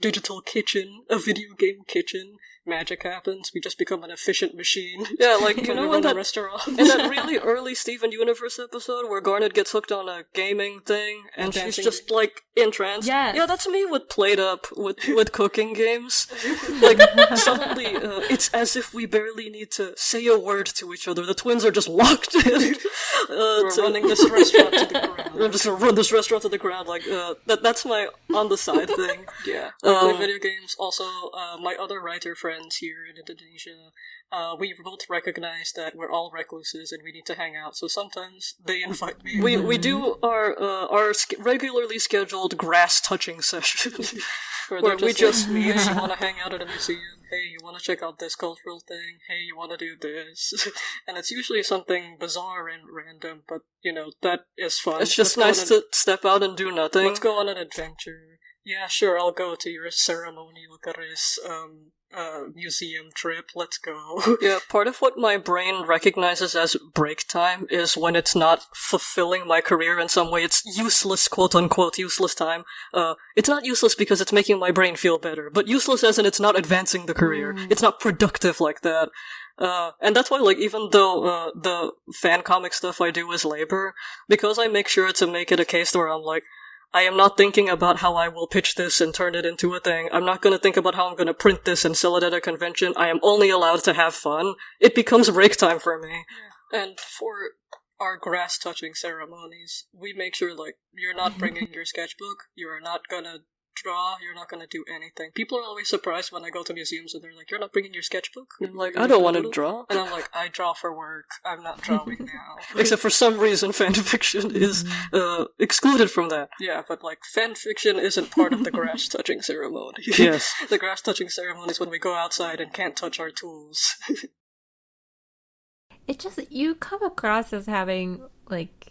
digital kitchen, a video game kitchen, magic happens. We just become an efficient machine. Yeah, like, you know, in that restaurant. In that really early Steven Universe episode where Garnet gets hooked on a gaming thing and she's just like entranced. Yes. Yeah, that's me with Plate Up, with cooking games. Like, suddenly, it's as if we barely need to say a word to each other. The twins are just locked in. We're running this restaurant to the ground. We're just gonna run this restaurant to the ground. Like, that's my on the side thing. Yeah. Play video games. Also, my other writer friends here in Indonesia, we both recognize that we're all recluses and we need to hang out. So sometimes they invite me. We do our regularly scheduled grass touching sessions where we just meet. Hey, you want to hang out at a museum? Hey, you want to check out this cultural thing? Hey, you want to do this? And it's usually something bizarre and random, but you know that is fun. It's just nice to step out and do nothing. Let's go on an adventure. Yeah, sure, I'll go to your ceremonial Eucharist museum trip. Let's go. Yeah, part of what my brain recognizes as break time is when it's not fulfilling my career in some way. It's useless, quote-unquote, useless time. It's not useless because it's making my brain feel better, but useless as in it's not advancing the career. It's not productive like that. And that's why, like, even though the fan comic stuff I do is labor, because I make sure to make it a case where I'm like, I am not thinking about how I will pitch this and turn it into a thing. I'm not going to think about how I'm going to print this and sell it at a convention. I am only allowed to have fun. It becomes break time for me. Yeah. And for our grass-touching ceremonies, we make sure, like, you're not bringing your sketchbook. You're not going to draw. You're not going to do anything. People are always surprised when I go to museums and they're like, you're not bringing your sketchbook? And I'm like, I don't want to draw. And I'm like, I draw for work. I'm not drawing now. Except for some reason fanfiction is excluded from that. Yeah, but like, fanfiction isn't part of the grass-touching ceremony. Yes. The grass-touching ceremony is when we go outside and can't touch our tools. It just, you come across as having, like,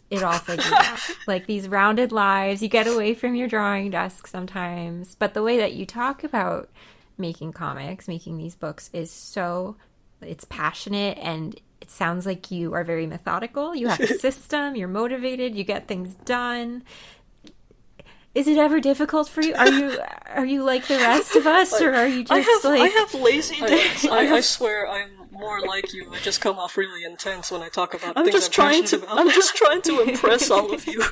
it all figured out. Like, these rounded lives, you get away from your drawing desk sometimes. But the way that you talk about making comics, making these books is so, it's passionate and it sounds like you are very methodical. You have a system, you're motivated, you get things done. Is it ever difficult for you? Are you like the rest of us, or are you just I have lazy days. I swear I'm more like you. I just come off really intense when I talk about I'm things just I'm trying passionate to. about. I'm just trying to impress all of you.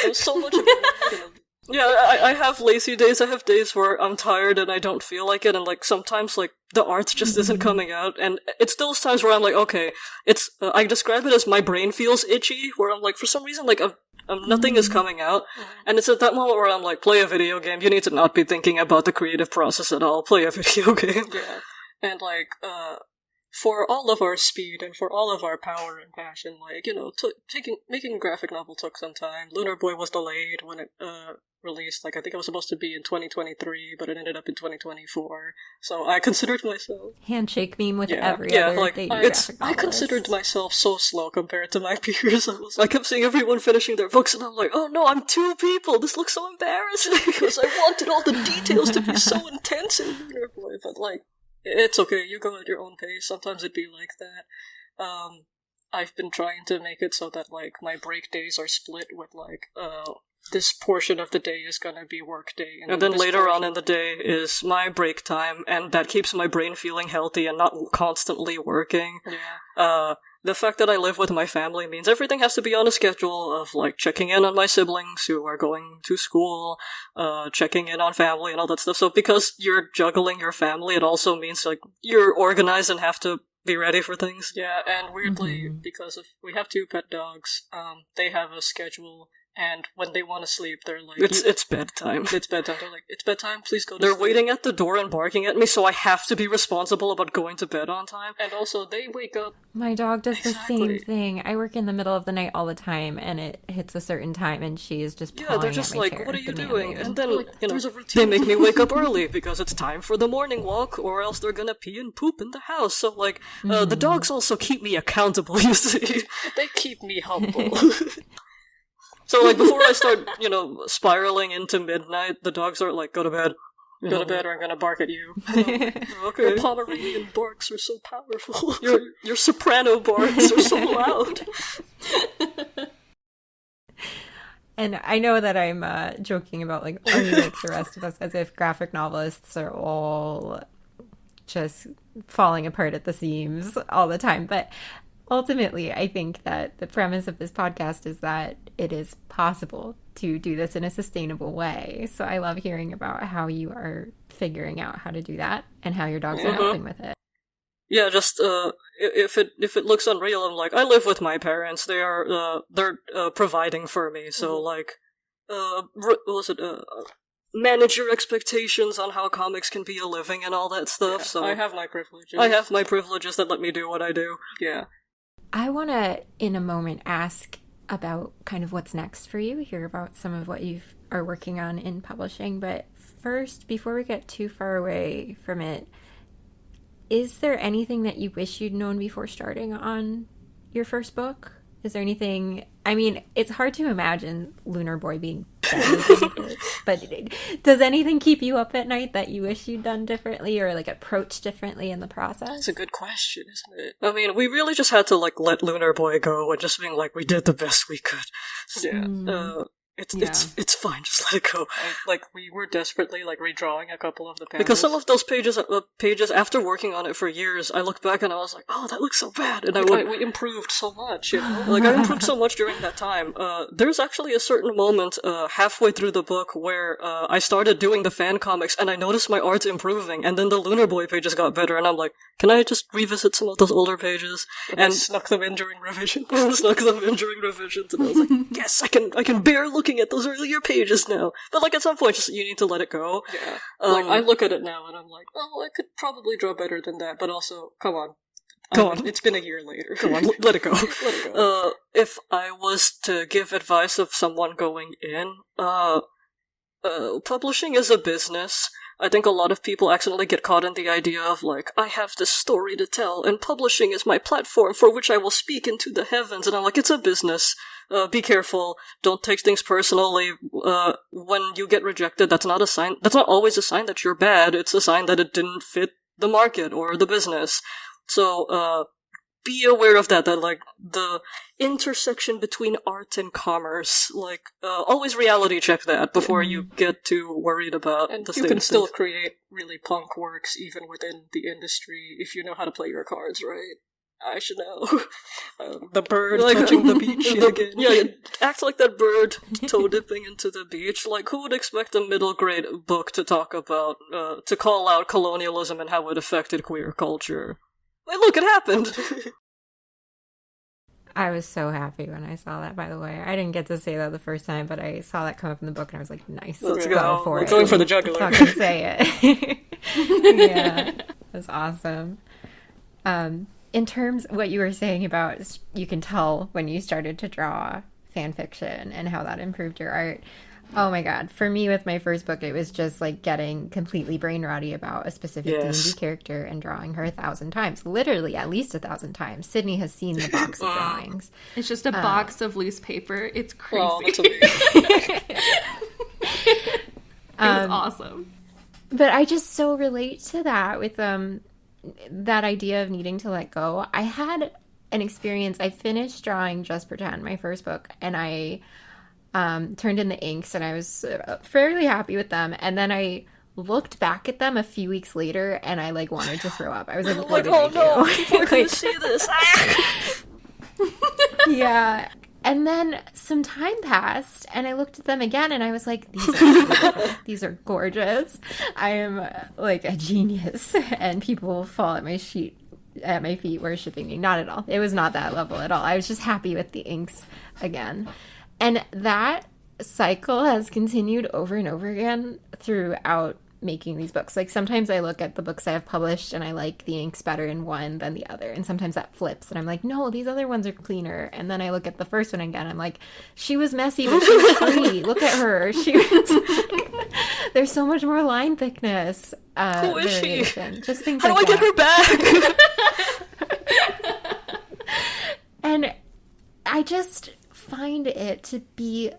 There's so much of it. Yeah, I have lazy days. I have days where I'm tired and I don't feel like it, and like sometimes like the art just isn't coming out, and it's those times where I'm like, okay, it's I describe it as my brain feels itchy, where I'm like, for some reason, like nothing is coming out, and it's at that moment where I'm like, play a video game. You need to not be thinking about the creative process at all. Play a video game. Yeah, and like for all of our speed and for all of our power and passion, like, you know, making a graphic novel took some time. Lunar Boy was delayed when it released. Like, I think it was supposed to be in 2023, but it ended up in 2024. So I considered myself handshake meme with every other like I considered myself so slow compared to my peers. I kept seeing everyone finishing their books, and I'm like, oh no, I'm 2 people. This looks so embarrassing because I wanted all the details to be so intense in Lunar Boy, but like, it's okay, you go at your own pace. Sometimes it'd be like that. I've been trying to make it so that, like, my break days are split with, like, this portion of the day is gonna be work day. And then later on in the day is my break time, and that keeps my brain feeling healthy and not constantly working. Yeah. The fact that I live with my family means everything has to be on a schedule of, like, checking in on my siblings who are going to school, checking in on family and all that stuff. So because you're juggling your family, it also means, like, you're organized and have to be ready for things. Yeah, and weirdly, because we have 2 pet dogs, they have a schedule. And when they want to sleep, they're like... It's bedtime. It's bedtime. They're like, it's bedtime, please go to sleep. They're waiting at the door and barking at me, so I have to be responsible about going to bed on time. And also, they wake up... My dog does the same thing. I work in the middle of the night all the time, and it hits a certain time, and she is just pawing they're just at my like, chair, what are you demanding. doing? And then, they make me wake up early, because it's time for the morning walk, or else they're gonna pee and poop in the house. So, like, the dogs also keep me accountable, you see. They keep me humble. So, like, before I start, spiraling into midnight, the dogs are like, go to bed. Go to bed or I'm gonna bark at you. Okay. Your Pomeranian barks are so powerful. Your soprano barks are so loud. And I know that I'm joking about, like, are you like the rest of us, as if graphic novelists are all just falling apart at the seams all the time. But ultimately, I think that the premise of this podcast is that it is possible to do this in a sustainable way. So I love hearing about how you are figuring out how to do that and how your dogs are helping with it. Yeah, just if it looks unreal, I'm like, I live with my parents. They're providing for me. So like, manage your expectations on how comics can be a living and all that stuff. Yeah, so I have my privileges. I have my privileges that let me do what I do. Yeah. I want to, in a moment, ask about kind of what's next for you, hear about some of what you are working on in publishing. But first, before we get too far away from it, is there anything that you wish you'd known before starting on your first book? Is there anything... I mean, it's hard to imagine Lunar Boy being better than this, but does anything keep you up at night that you wish you'd done differently or, like, approached differently in the process? That's a good question, isn't it? I mean, we really just had to, like, let Lunar Boy go and just being like, we did the best we could. Yeah. It's fine, just let it go. We were desperately, redrawing a couple of the panels. Because some of those pages, after working on it for years, I looked back and I was like, oh, that looks so bad. And we improved so much, I improved so much during that time. There's actually a certain moment, halfway through the book where, I started doing the fan comics and I noticed my art's improving, and then the Lunar Boy pages got better, and I'm like, can I just revisit some of those older pages? And snuck them in during revisions. And I was like, yes, I can bear looking at those earlier pages now. But, at some point, you need to let it go. Yeah. I look at it now and I'm like, oh, I could probably draw better than that, but also, come on. It's been a year later. Come on, let it go. Let it go. If I was to give advice of someone going in, publishing is a business. I think a lot of people accidentally get caught in the idea of, I have this story to tell, and publishing is my platform for which I will speak into the heavens, and I'm like, it's a business. Be careful. Don't take things personally. When you get rejected, that's not always a sign that you're bad. It's a sign that it didn't fit the market or the business. So, be aware of that, the intersection between art and commerce, always reality check that before you get too worried about the state. You can still create really punk works even within the industry if you know how to play your cards right. I should know. The bird touching the beach again. Yeah, act like that bird toe dipping into the beach. Who would expect a middle grade book to talk about, to call out colonialism and how it affected queer culture? Look, it happened! I was so happy when I saw that, by the way. I didn't get to say that the first time, but I saw that come up in the book and I was like, nice, let's go for it. Going for the jugular. Fucking say it. Yeah, it was awesome. In terms of what you were saying about, you can tell when you started to draw fan fiction and how that improved your art. Oh my god. For me, with my first book, it was just getting completely brain rotty about a specific D&D character and drawing her 1,000 times. Literally, at least 1,000 times. Sydney has seen the box of drawings. It's just a box of loose paper. It's crazy. Oh, that's amazing. It was awesome. But I just so relate to that with that idea of needing to let go. I had an experience. I finished drawing Just Pretend, my first book, and I turned in the inks, and I was fairly happy with them. And then I looked back at them a few weeks later, and I like wanted to throw up. I was like, what did I do? No, people can see this. Yeah. And then some time passed, and I looked at them again, and I was like, these are beautiful. These are gorgeous. I am like a genius, and people fall at my feet worshiping me. Not at all. It was not that level at all. I was just happy with the inks again. And that cycle has continued over and over again throughout making these books. Like sometimes I look at the books I have published and I like the inks better in one than the other, and sometimes that flips and I'm like, no, these other ones are cleaner. And then I look at the first one again, I'm like, she was messy but she was free. Look at her. She was there's so much more line thickness. Who is she? Just things How like do I that. get her back? And I just find it to be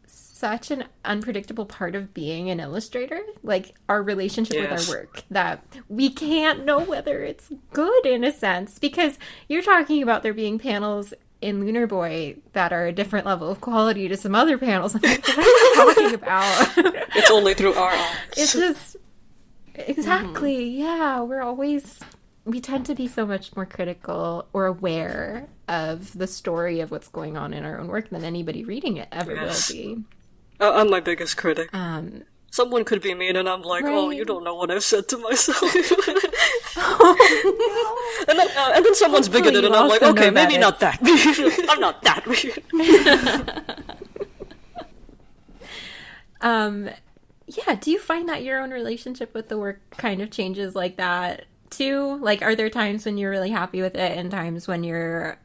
such an unpredictable part of being an illustrator, like our relationship with our work, that we can't know whether it's good in a sense, because you're talking about there being panels in Lunar Boy that are a different level of quality to some other panels. I'm like, what are you talking about? It's only through our eyes. It's just exactly, yeah. We tend to be so much more critical or aware of the story of what's going on in our own work than anybody reading it ever will be. I'm my biggest critic. Someone could be mean and I'm like, right. Oh, you don't know what I've said to myself. Oh, and then someone's bigoted and I'm like, okay, maybe not that. I'm not that weird. Yeah, do you find that your own relationship with the work kind of changes like that too? Like, are there times when you're really happy with it and times when you're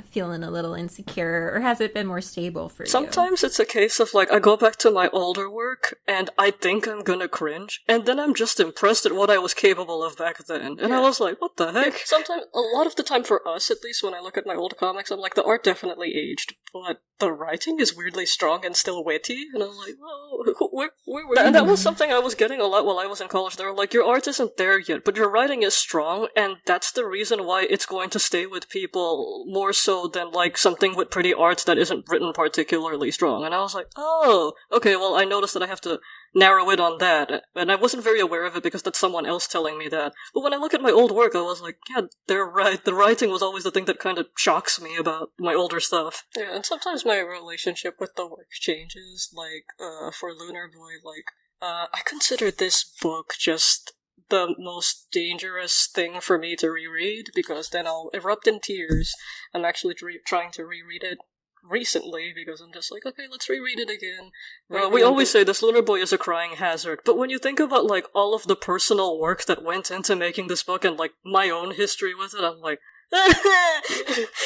feeling a little insecure, or has it been more stable for you? Sometimes it's a case of like, I go back to my older work and I think I'm gonna cringe, and then I'm just impressed at what I was capable of back then. And I was like, what the heck? Sometimes, a lot of the time for us at least, when I look at my old comics, I'm like, the art definitely aged, but the writing is weirdly strong and still witty, and I'm like, whoa, where were you? And that was something I was getting a lot while I was in college. They were like, your art isn't there yet, but your writing is strong, and that's the reason why it's going to stay with people more so than like something with pretty art that isn't written particularly strong. And I was like, oh, okay, well, I noticed that I have to narrow it on that, and I wasn't very aware of it because that's someone else telling me that. But when I look at my old work, I was like, yeah, they're right. The writing was always the thing that kind of shocks me about my older stuff. Yeah, and sometimes my relationship with the work changes. Like, for Lunar Boy, like, I consider this book just the most dangerous thing for me to reread, because then I'll erupt in tears. I'm actually trying to reread it recently because I'm just like, okay, let's reread it again. We always say this, Lunar Boy is a crying hazard, but when you think about like all of the personal work that went into making this book and like my own history with it, I'm like,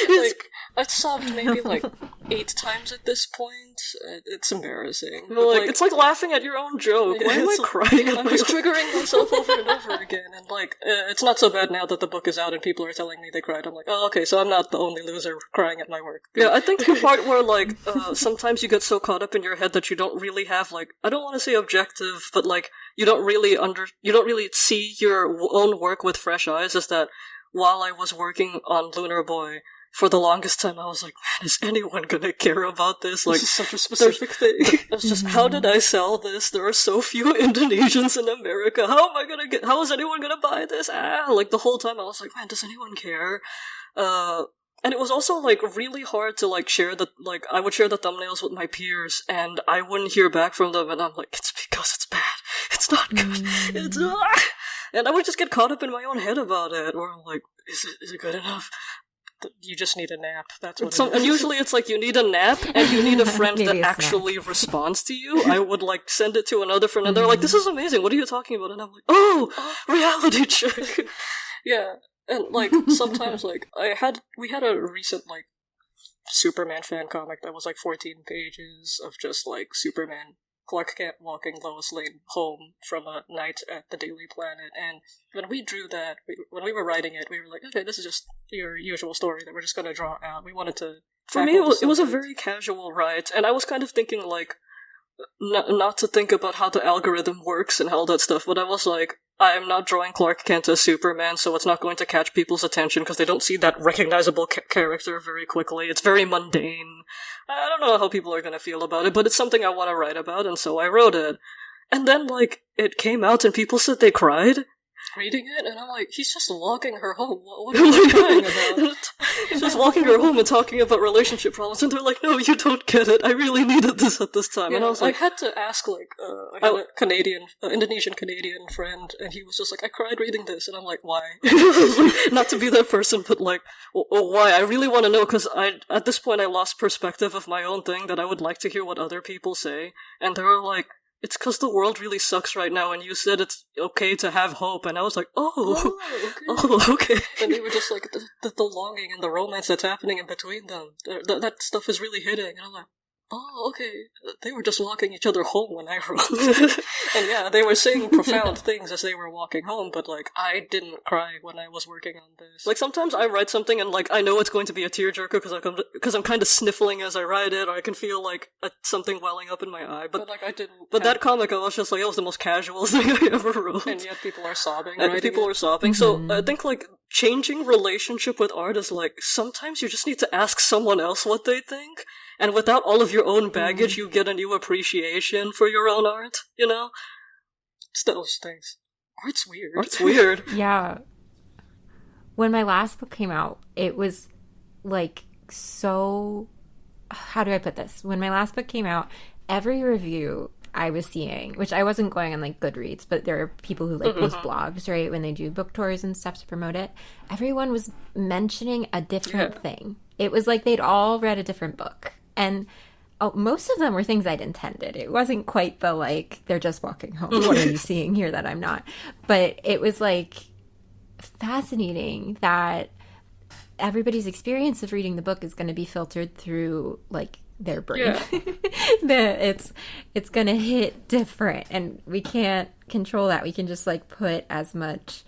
like, I've sobbed maybe like 8 times at this point. It's embarrassing. Like, it's like laughing at your own joke. Why am I crying? I'm just triggering myself over and over again. And like, it's not so bad now that the book is out and people are telling me they cried. I'm like, oh, okay, so I'm not the only loser crying at my work. Yeah, I think the part where like, sometimes you get so caught up in your head that you don't really have like, I don't want to say objective, but like, you don't really see your own work with fresh eyes, is that while I was working on Lunar Boy, for the longest time I was like, man, is anyone gonna care about this? Like, this is such a specific thing. It's just, how did I sell this? There are so few Indonesians in America. How is anyone gonna buy this? Like, the whole time I was like, man, does anyone care? And it was also, like, really hard to, like, share the, like, I would share the thumbnails with my peers, and I wouldn't hear back from them, and I'm like, it's because it's bad. It's not good. It's and I would just get caught up in my own head about it, or I'm like, is it good enough? You just need a nap. That's what it is. And usually it's like, you need a nap, and you need a friend that actually responds to you. I would, like, send it to another friend, and they're like, this is amazing, what are you talking about? And I'm like, oh, reality check. Yeah, and, like, sometimes, like, we had a recent, like, Superman fan comic that was, like, 14 pages of just, like, Superman, Clark Kent walking Lois Lane home from a night at the Daily Planet, and when we drew that, when we were writing it, we were like, okay, this is just your usual story that we're just gonna draw out. We wanted to... For me, it was a very casual write, and I was kind of thinking, like, not to think about how the algorithm works and all that stuff, but I was like, I'm not drawing Clark Kent as Superman, so it's not going to catch people's attention because they don't see that recognizable character very quickly. It's very mundane. I don't know how people are going to feel about it, but it's something I want to write about, and so I wrote it. And then, like, it came out and people said they cried reading it, and I'm like, he's just walking her home. What are you crying about? He's just walking her home and talking about relationship problems, and they're like, no, you don't get it. I really needed this at this time. Yeah, and I was like, I had to ask, like, I had a Indonesian Canadian friend, and he was just like, I cried reading this, and I'm like, why? Not to be that person, but like, why? I really want to know, because at this point I lost perspective of my own thing, that I would like to hear what other people say, and they were like, it's because the world really sucks right now, and you said it's okay to have hope, and I was like, okay. And they were just like, the longing and the romance that's happening in between them, that stuff is really hitting, and I'm like, oh, okay. They were just walking each other home when I wrote. And yeah, they were saying profound things as they were walking home, but like, I didn't cry when I was working on this. Like, sometimes I write something and like, I know it's going to be a tearjerker because I'm kind of sniffling as I write it, or I can feel like something welling up in my eye, but like, I didn't. But that comic, I was just like, it was the most casual thing I ever wrote. And yet people are sobbing, right? People are sobbing. Mm-hmm. So I think like, changing relationship with art is like, sometimes you just need to ask someone else what they think. And without all of your own baggage, you get a new appreciation for your own art, you know? It's those things. Art's weird. Art's weird. Yeah. When my last book came out, it was, like, so... How do I put this? When my last book came out, every review I was seeing, which I wasn't going on, like, Goodreads, but there are people who, like, post blogs, right, when they do book tours and stuff to promote it, everyone was mentioning a different thing. It was like they'd all read a different book. And most of them were things I'd intended. It wasn't quite the, like, they're just walking home. What are you seeing here that I'm not? But it was, like, fascinating that everybody's experience of reading the book is going to be filtered through, like, their brain. Yeah. It's going to hit different. And we can't control that. We can just, like, put as much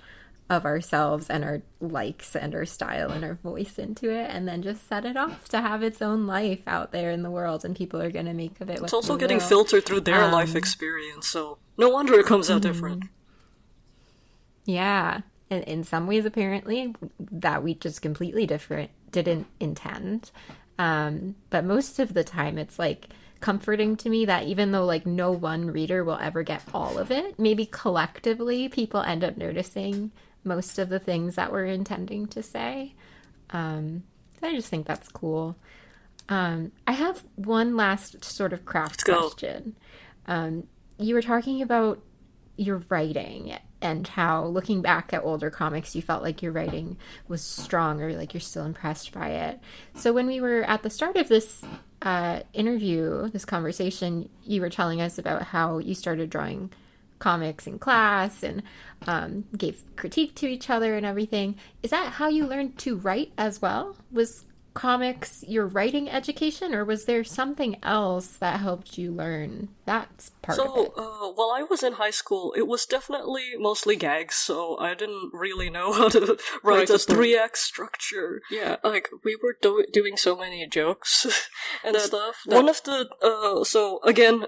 of ourselves and our likes and our style and our voice into it, and then just set it off to have its own life out there in the world, and people are going to make of it what it's also they getting will. Filtered through their life experience, so no wonder it comes out different. Yeah, and in some ways apparently that we just completely didn't intend, but most of the time it's like comforting to me that even though like no one reader will ever get all of it, maybe collectively people end up noticing most of the things that we're intending to say. I just think that's cool. I have one last sort of craft question. You were talking about your writing and how looking back at older comics, you felt like your writing was strong, or like you're still impressed by it. So when we were at the start of this interview, this conversation, you were telling us about how you started drawing comics in class and gave critique to each other and everything. Is that how you learned to write as well? Was comics your writing education, or was there something else that helped you learn that part of it? While I was in high school, it was definitely mostly gags, so I didn't really know how to write a 3-act structure. Yeah, like, we were doing so many jokes and stuff. One of the, so again,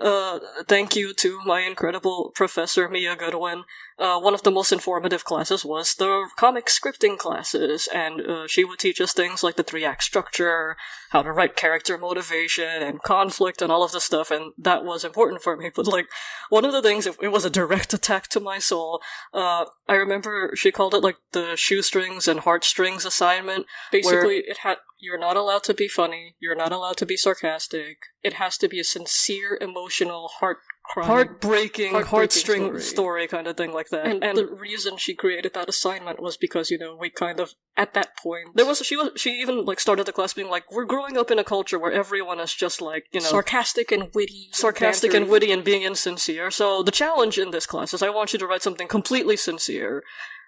thank you to my incredible professor, Mia Goodwin. One of the most informative classes was the comic scripting classes, and she would teach us things like the 3-act structure, how to write character motivation and conflict and all of this stuff, and that was important for me. But like, one of the things, it was a direct attack to my soul. I remember she called it like the shoestrings and heartstrings assignment. Basically, you're not allowed to be funny, you're not allowed to be sarcastic, it has to be a sincere, emotional, heartbreaking heartstring story kind of thing like that. And the reason she created that assignment was because, you know, we kind of, at that point, she even like started the class being like, we're growing up in a culture where everyone is just like, you know, sarcastic and witty and being insincere. So the challenge in this class is I want you to write something completely sincere.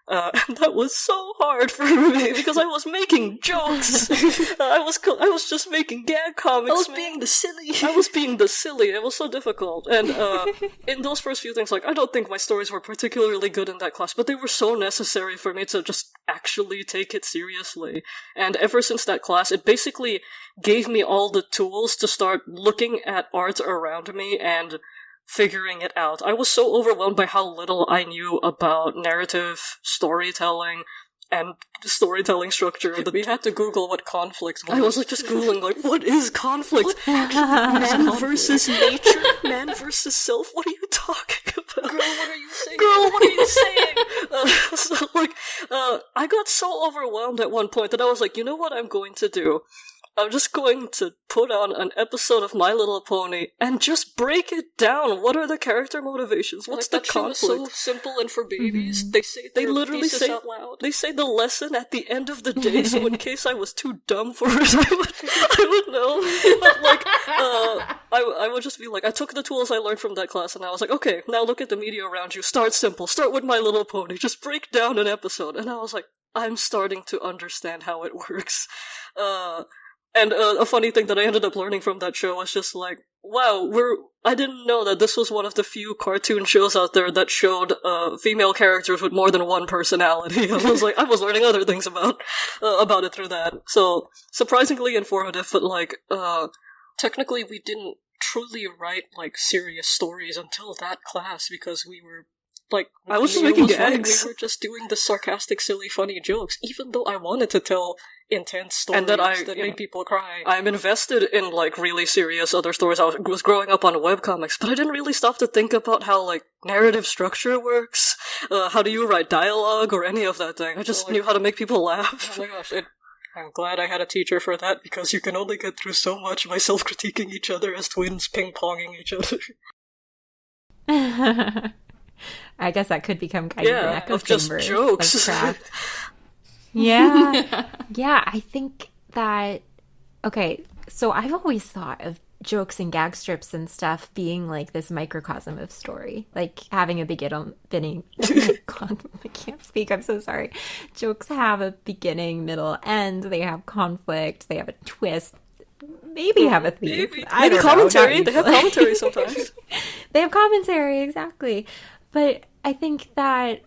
And that was so hard for me because I was making jokes. I was just making gag comics. I was being the silly. It was so difficult. And in those first few things, like, I don't think my stories were particularly good in that class, but they were so necessary for me to just actually take it seriously. And ever since that class, it basically gave me all the tools to start looking at art around me and figuring it out. I was so overwhelmed by how little I knew about narrative storytelling and storytelling structure that we had to Google what conflict was. I was like just Googling like, what is conflict? Man versus nature? Man versus self? What are you talking about? Girl, what are you saying? Girl, what are you saying? I got so overwhelmed at one point that I was like, you know what I'm going to do? I'm just going to put on an episode of My Little Pony and just break it down. What are the character motivations? What's the conflict? So simple and for babies. They literally say out loud. They say the lesson at the end of the day. So in case I was too dumb for it, I would know. But like, I would just be like, I took the tools I learned from that class, and I was like, okay, now look at the media around you. Start simple. Start with My Little Pony. Just break down an episode. And I was like, I'm starting to understand how it works. And a funny thing that I ended up learning from that show was just like, wow, I didn't know that this was one of the few cartoon shows out there that showed female characters with more than one personality. I was learning other things about it through that. So, surprisingly informative, but like, technically we didn't truly write, like, serious stories until that class, because we were, like, I was just making gags. We were just doing the sarcastic, silly, funny jokes, even though I wanted to tell intense stories and that made people cry. I'm invested in, like, really serious other stories. I was growing up on webcomics, but I didn't really stop to think about how, like, narrative structure works. How do you write dialogue or any of that thing? I just knew how to make people laugh. Oh my gosh, I'm glad I had a teacher for that, because you can only get through so much by self-critiquing each other as twins ping-ponging each other. I guess that could become kind of an echo of just chamber jokes. of craft. Yeah. Yeah, I think that, okay, so I've always thought of jokes and gag strips and stuff being like this microcosm of story, like having a beginning. God, I can't speak. I'm so sorry. Jokes have a beginning, middle, end. They have conflict. They have a twist. Maybe have a theme. Maybe commentary. They have commentary sometimes. They have commentary, exactly. But I think that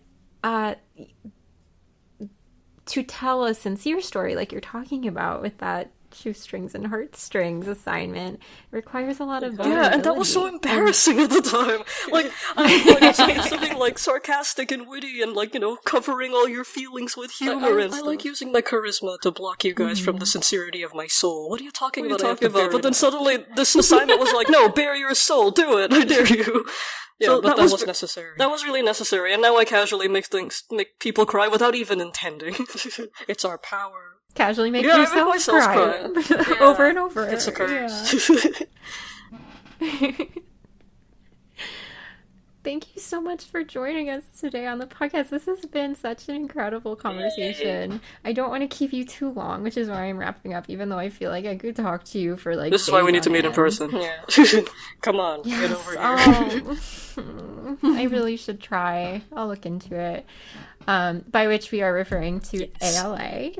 to tell a sincere story like you're talking about with that shoestrings and heartstrings assignment requires a lot of vulnerability. Yeah, and that was so embarrassing at the time. Like, I'm supposed to be, like, sarcastic and witty and, like, you know, covering all your feelings with humor and I stuff. like using my charisma to block you guys from the sincerity of my soul. What are you talking about? But then suddenly this assignment was like, no, bare your soul, do it, I dare you. Yeah, so but that was necessary. That was really necessary, and now I casually make people cry without even intending. It's our power. Casually make yourself cry. Over and over. It's a curse. Yeah. Thank you so much for joining us today on the podcast. This has been such an incredible conversation. Yay. I don't want to keep you too long, which is why I'm wrapping up, even though I feel like I could talk to you for like This is why we need to meet in person. Yeah. Come on, get over here. I really should try. I'll look into it. By which we are referring to ALA.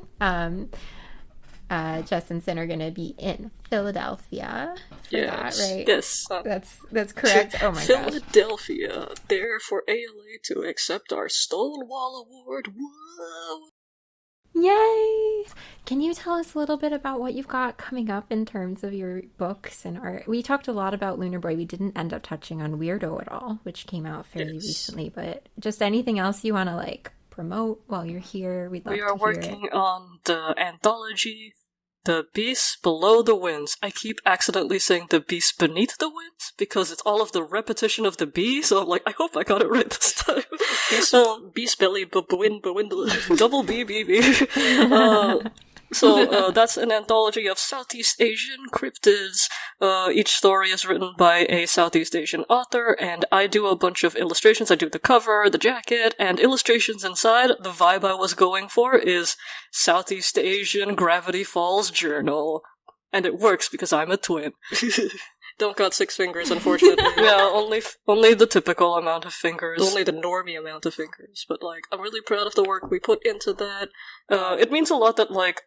Jes and Cin are going to be in Philadelphia for that, right? Yes. That's correct. Oh my gosh. Philadelphia, there for ALA to accept our Stonewall Award. Whoa! Yay! Can you tell us a little bit about what you've got coming up in terms of your books and art? We talked a lot about Lunar Boy. We didn't end up touching on Weirdo at all, which came out fairly recently, but just anything else you want to like promote while you're here, we'd love to hear. We are working on the anthology, The Beast Below the Winds. I keep accidentally saying The Beast Beneath the Winds because it's all of the repetition of the B, so I'm like, I hope I got it right this time. Beast belly, bwindle, double B. So that's an anthology of Southeast Asian cryptids. Each story is written by a Southeast Asian author, and I do a bunch of illustrations. I do the cover, the jacket, and illustrations inside. The vibe I was going for is Southeast Asian Gravity Falls Journal. And it works because I'm a twin. Don't got 6 fingers, unfortunately. Yeah, only the typical amount of fingers. Only the normie amount of fingers. But, like, I'm really proud of the work we put into that. It means a lot that, like,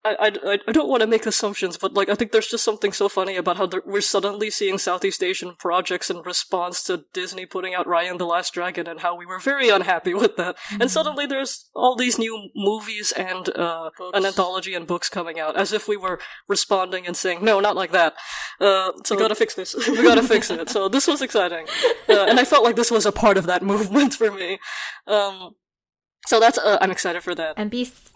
I don't want to make assumptions, but like I think there's just something so funny about how we're suddenly seeing Southeast Asian projects in response to Disney putting out Raya and the Last Dragon, and how we were very unhappy with that. And suddenly there's all these new movies and an anthology and books coming out, as if we were responding and saying, no, not like that. So We gotta fix this. we gotta fix it. So this was exciting, and I felt like this was a part of that movement for me. So that's I'm excited for that. And Beast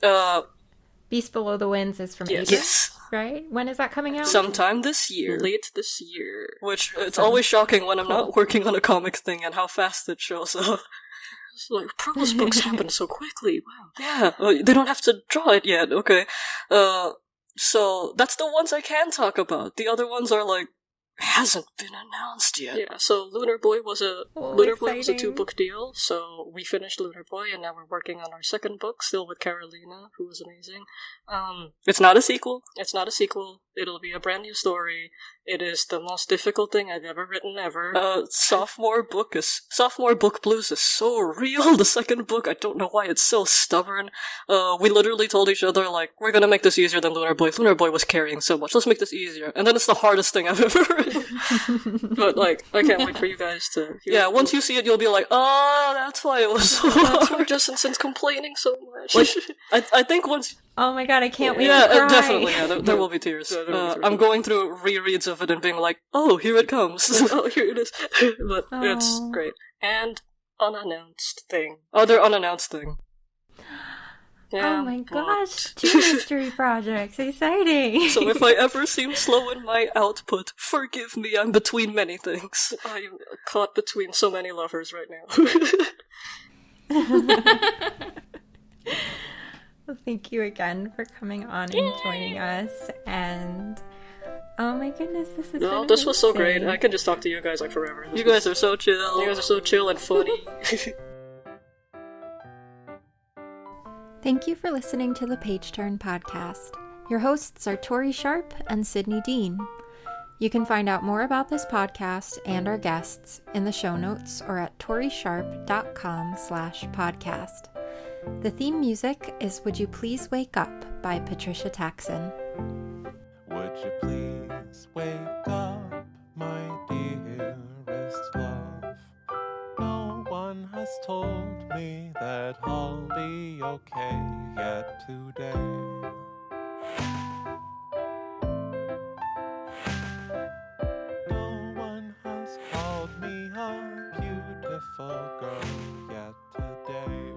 Below the Winds is from April, Yes. right? When is that coming out? Sometime this year. Late this year. Which, it's always shocking when I'm not working on a comic thing and how fast it shows up. It's like, prose books happen so quickly, wow. Yeah, they don't have to draw it yet, okay. So, that's the ones I can talk about. The other ones are like, hasn't been announced yet. Yeah, so Lunar Boy was a exciting. 2-book deal, so we finished Lunar Boy, and now we're working on our second book, still with Carolina, who was amazing. It's not a sequel. It's not a sequel, it'll be a brand new story. It is the most difficult thing I've ever written ever. Sophomore book blues is so real. The second book, I don't know why it's so stubborn. We literally told each other, like, we're gonna make this easier than Lunar Boy. Lunar Boy was carrying so much, let's make this easier. And then it's the hardest thing I've ever written. But, like, I can't wait for you guys to hear Yeah, once you see it, you'll be like, oh, that's why it was so That's why hard. Jes and Cin's complaining so much. Like, I think once... Oh my god, I can't wait Yeah, to cry. definitely, yeah, there will be tears. Yeah, there will be tears. I'm going through rereads of it and being like, oh, here it comes. Oh, here it is. But it's Aw. great. And unannounced thing. Other unannounced thing. Yeah, Oh my what? gosh, 2 mystery projects, exciting. So if I ever seem slow in my output, forgive me, I'm between many things. I'm caught between so many lovers right now. Well, thank you again for coming on and joining us. And oh my goodness, this is No, this was so great. I can just talk to you guys like forever. You guys are so chill. You guys are so chill and funny. Thank you for listening to the Page Turn podcast. Your hosts are Tori Sharp and Sydney Dean. You can find out more about this podcast and our guests in the show notes or at torisharp.com/podcast. The theme music is Would You Please Wake Up by Patricia Taxon. Would you please wake up, my dearest love? No one has told me that I'll be okay yet today. No one has called me a beautiful girl yet today.